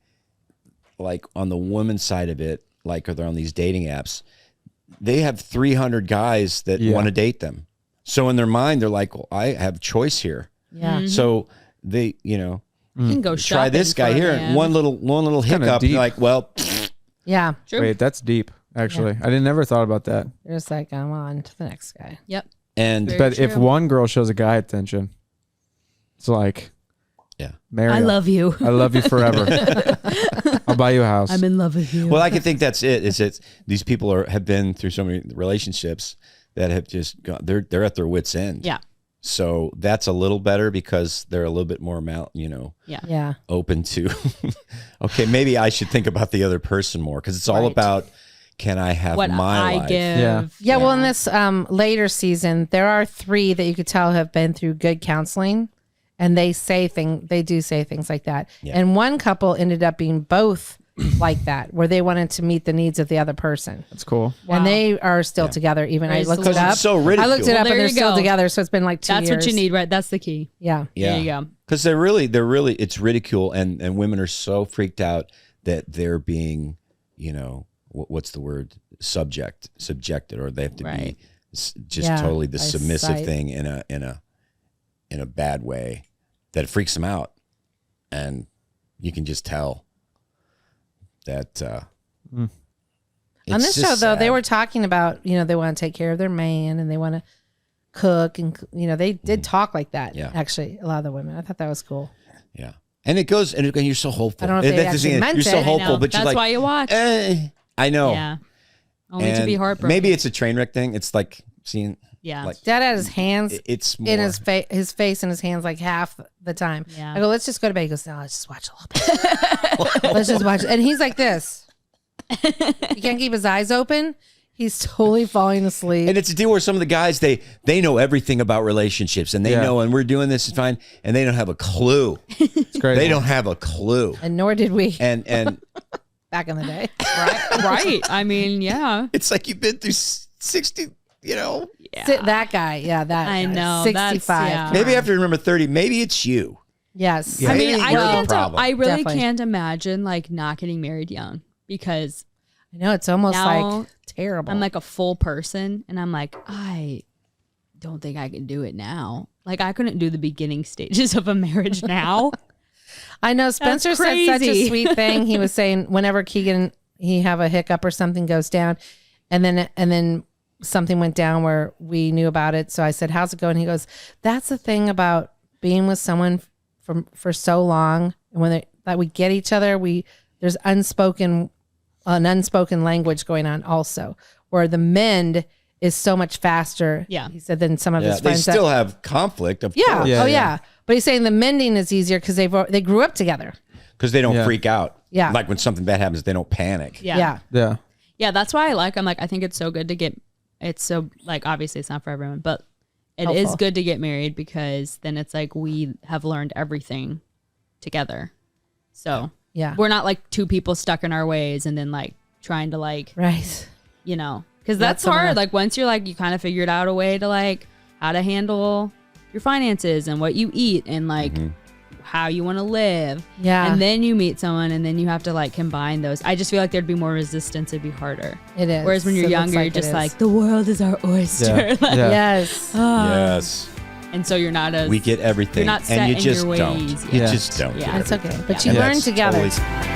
like on the women's side of it, like or they're on these dating apps, they have 300 guys that want to date them. So in their mind, they're like, well, I have choice here. Yeah. So they, You can go try this shopping guy for a here, man. and one little kinda hiccup. deep. You're like, well, Yeah. True. Wait, that's deep. Actually, I didn't never thought about that. You're just like, I'm on to the next guy. Yep. and Very But if true. one girl shows a guy attention, it's like, yeah. marry I him. love you. I love you forever. I'll buy you a house. I'm in love with you. Well, I can think that's it. Is it these people have been through so many relationships that have just gone, they're at their wits' end. Yeah. So that's a little better because they're a little bit more Yeah. open to, okay, maybe I should think about the other person more because it's all about, can I have What my I life? give. Yeah, well, in this later season, there are 3 that you could tell have been through good counseling, and they do say things like that. Yeah. And one couple ended up being both like that, where they wanted to meet the needs of the other person. That's cool. And they are still together. Even I looked it up. It's so I looked it ridiculed. up, Well, and there they're you still go. together. So it's been like 2 That's years. what you need, right? That's the key. Yeah. Yeah. There you go. Because they're really, it's ridicule, and women are so freaked out that they're being, what's the word? Subjected, or they have to be just totally the submissive thing in a bad way that freaks them out, and you can just tell that. On this show, though, they were talking about they want to take care of their man and they want to cook, and they did talk like that. Yeah. Actually, a lot of the women. I thought that was cool. Yeah, and it goes, and you're so hopeful. I don't know if they That's the actually thing, meant you're so it. I hopeful, know. but you're That's like, why you watch. I know. Yeah. Only to And be heartbroken. maybe it's a train wreck thing. It's like seeing. Yeah. Like, Dad had his hands it's more, in his face and his hands like half the time. Yeah. I go, let's just go to bed. He goes, no, let's just watch a little bit. Let's just watch it. And he's like this. He can't keep his eyes open. He's totally falling asleep. And it's a deal where some of the guys they know everything about relationships, and they know, and we're doing this is fine, and they don't have a clue. It's great. They don't have a clue. And nor did we And back in the day. Right. I mean, yeah. it's like you've been through 60, Yeah. That guy. Yeah, that I guy. know, 65. that's- yeah. Maybe after remember 30, maybe it's you. Yes. Yeah. I mean, Maybe I you're the can't. problem. I really Definitely. can't imagine like not getting married young because I know it's almost Now, like terrible. I'm like a full person, and I'm like, I don't think I can do it now. Like I couldn't do the beginning stages of a marriage now. I know Spencer said such a crazy. sweet thing. He was saying whenever he have a hiccup or something goes down, and then something went down where we knew about it. So I said, "How's it going?" He goes, "That's the thing about being with someone for so long, and when that we get each other, there's an unspoken language going on also, where the mend is so much faster." Yeah. He said than some of his They friends. still have conflict, of Yeah. course, Yeah, Oh yeah. yeah. But he's saying the mending is easier because they grew up together. because they don't Yeah. freak out. Yeah. Like when something bad happens, they don't panic. Yeah. Yeah. Yeah. That's why I'm like, I think it's so good to get. It's so like obviously it's not for everyone, but it is Helpful. good to get married because then it's like we have learned everything together. So Yeah. we're not like two people stuck in our ways and then like trying to like Right. because that's someone hard. else. Like once you're like you kind of figured out a way to like how to handle your finances and what you eat and like how you want to live. Yeah. And then you meet someone and then you have to like combine those. I just feel like there'd be more resistance. It'd be harder. It is. Whereas when you're It looks younger, like you're it just is. like the world is our oyster. Yeah. Like, Yeah. Yes. Yes. And so you're not as We get everything. You're not set and you in just your don't. ways. You Yeah. just don't. Yeah. get It's everything. okay. But Yeah. you And learn that's together. totally-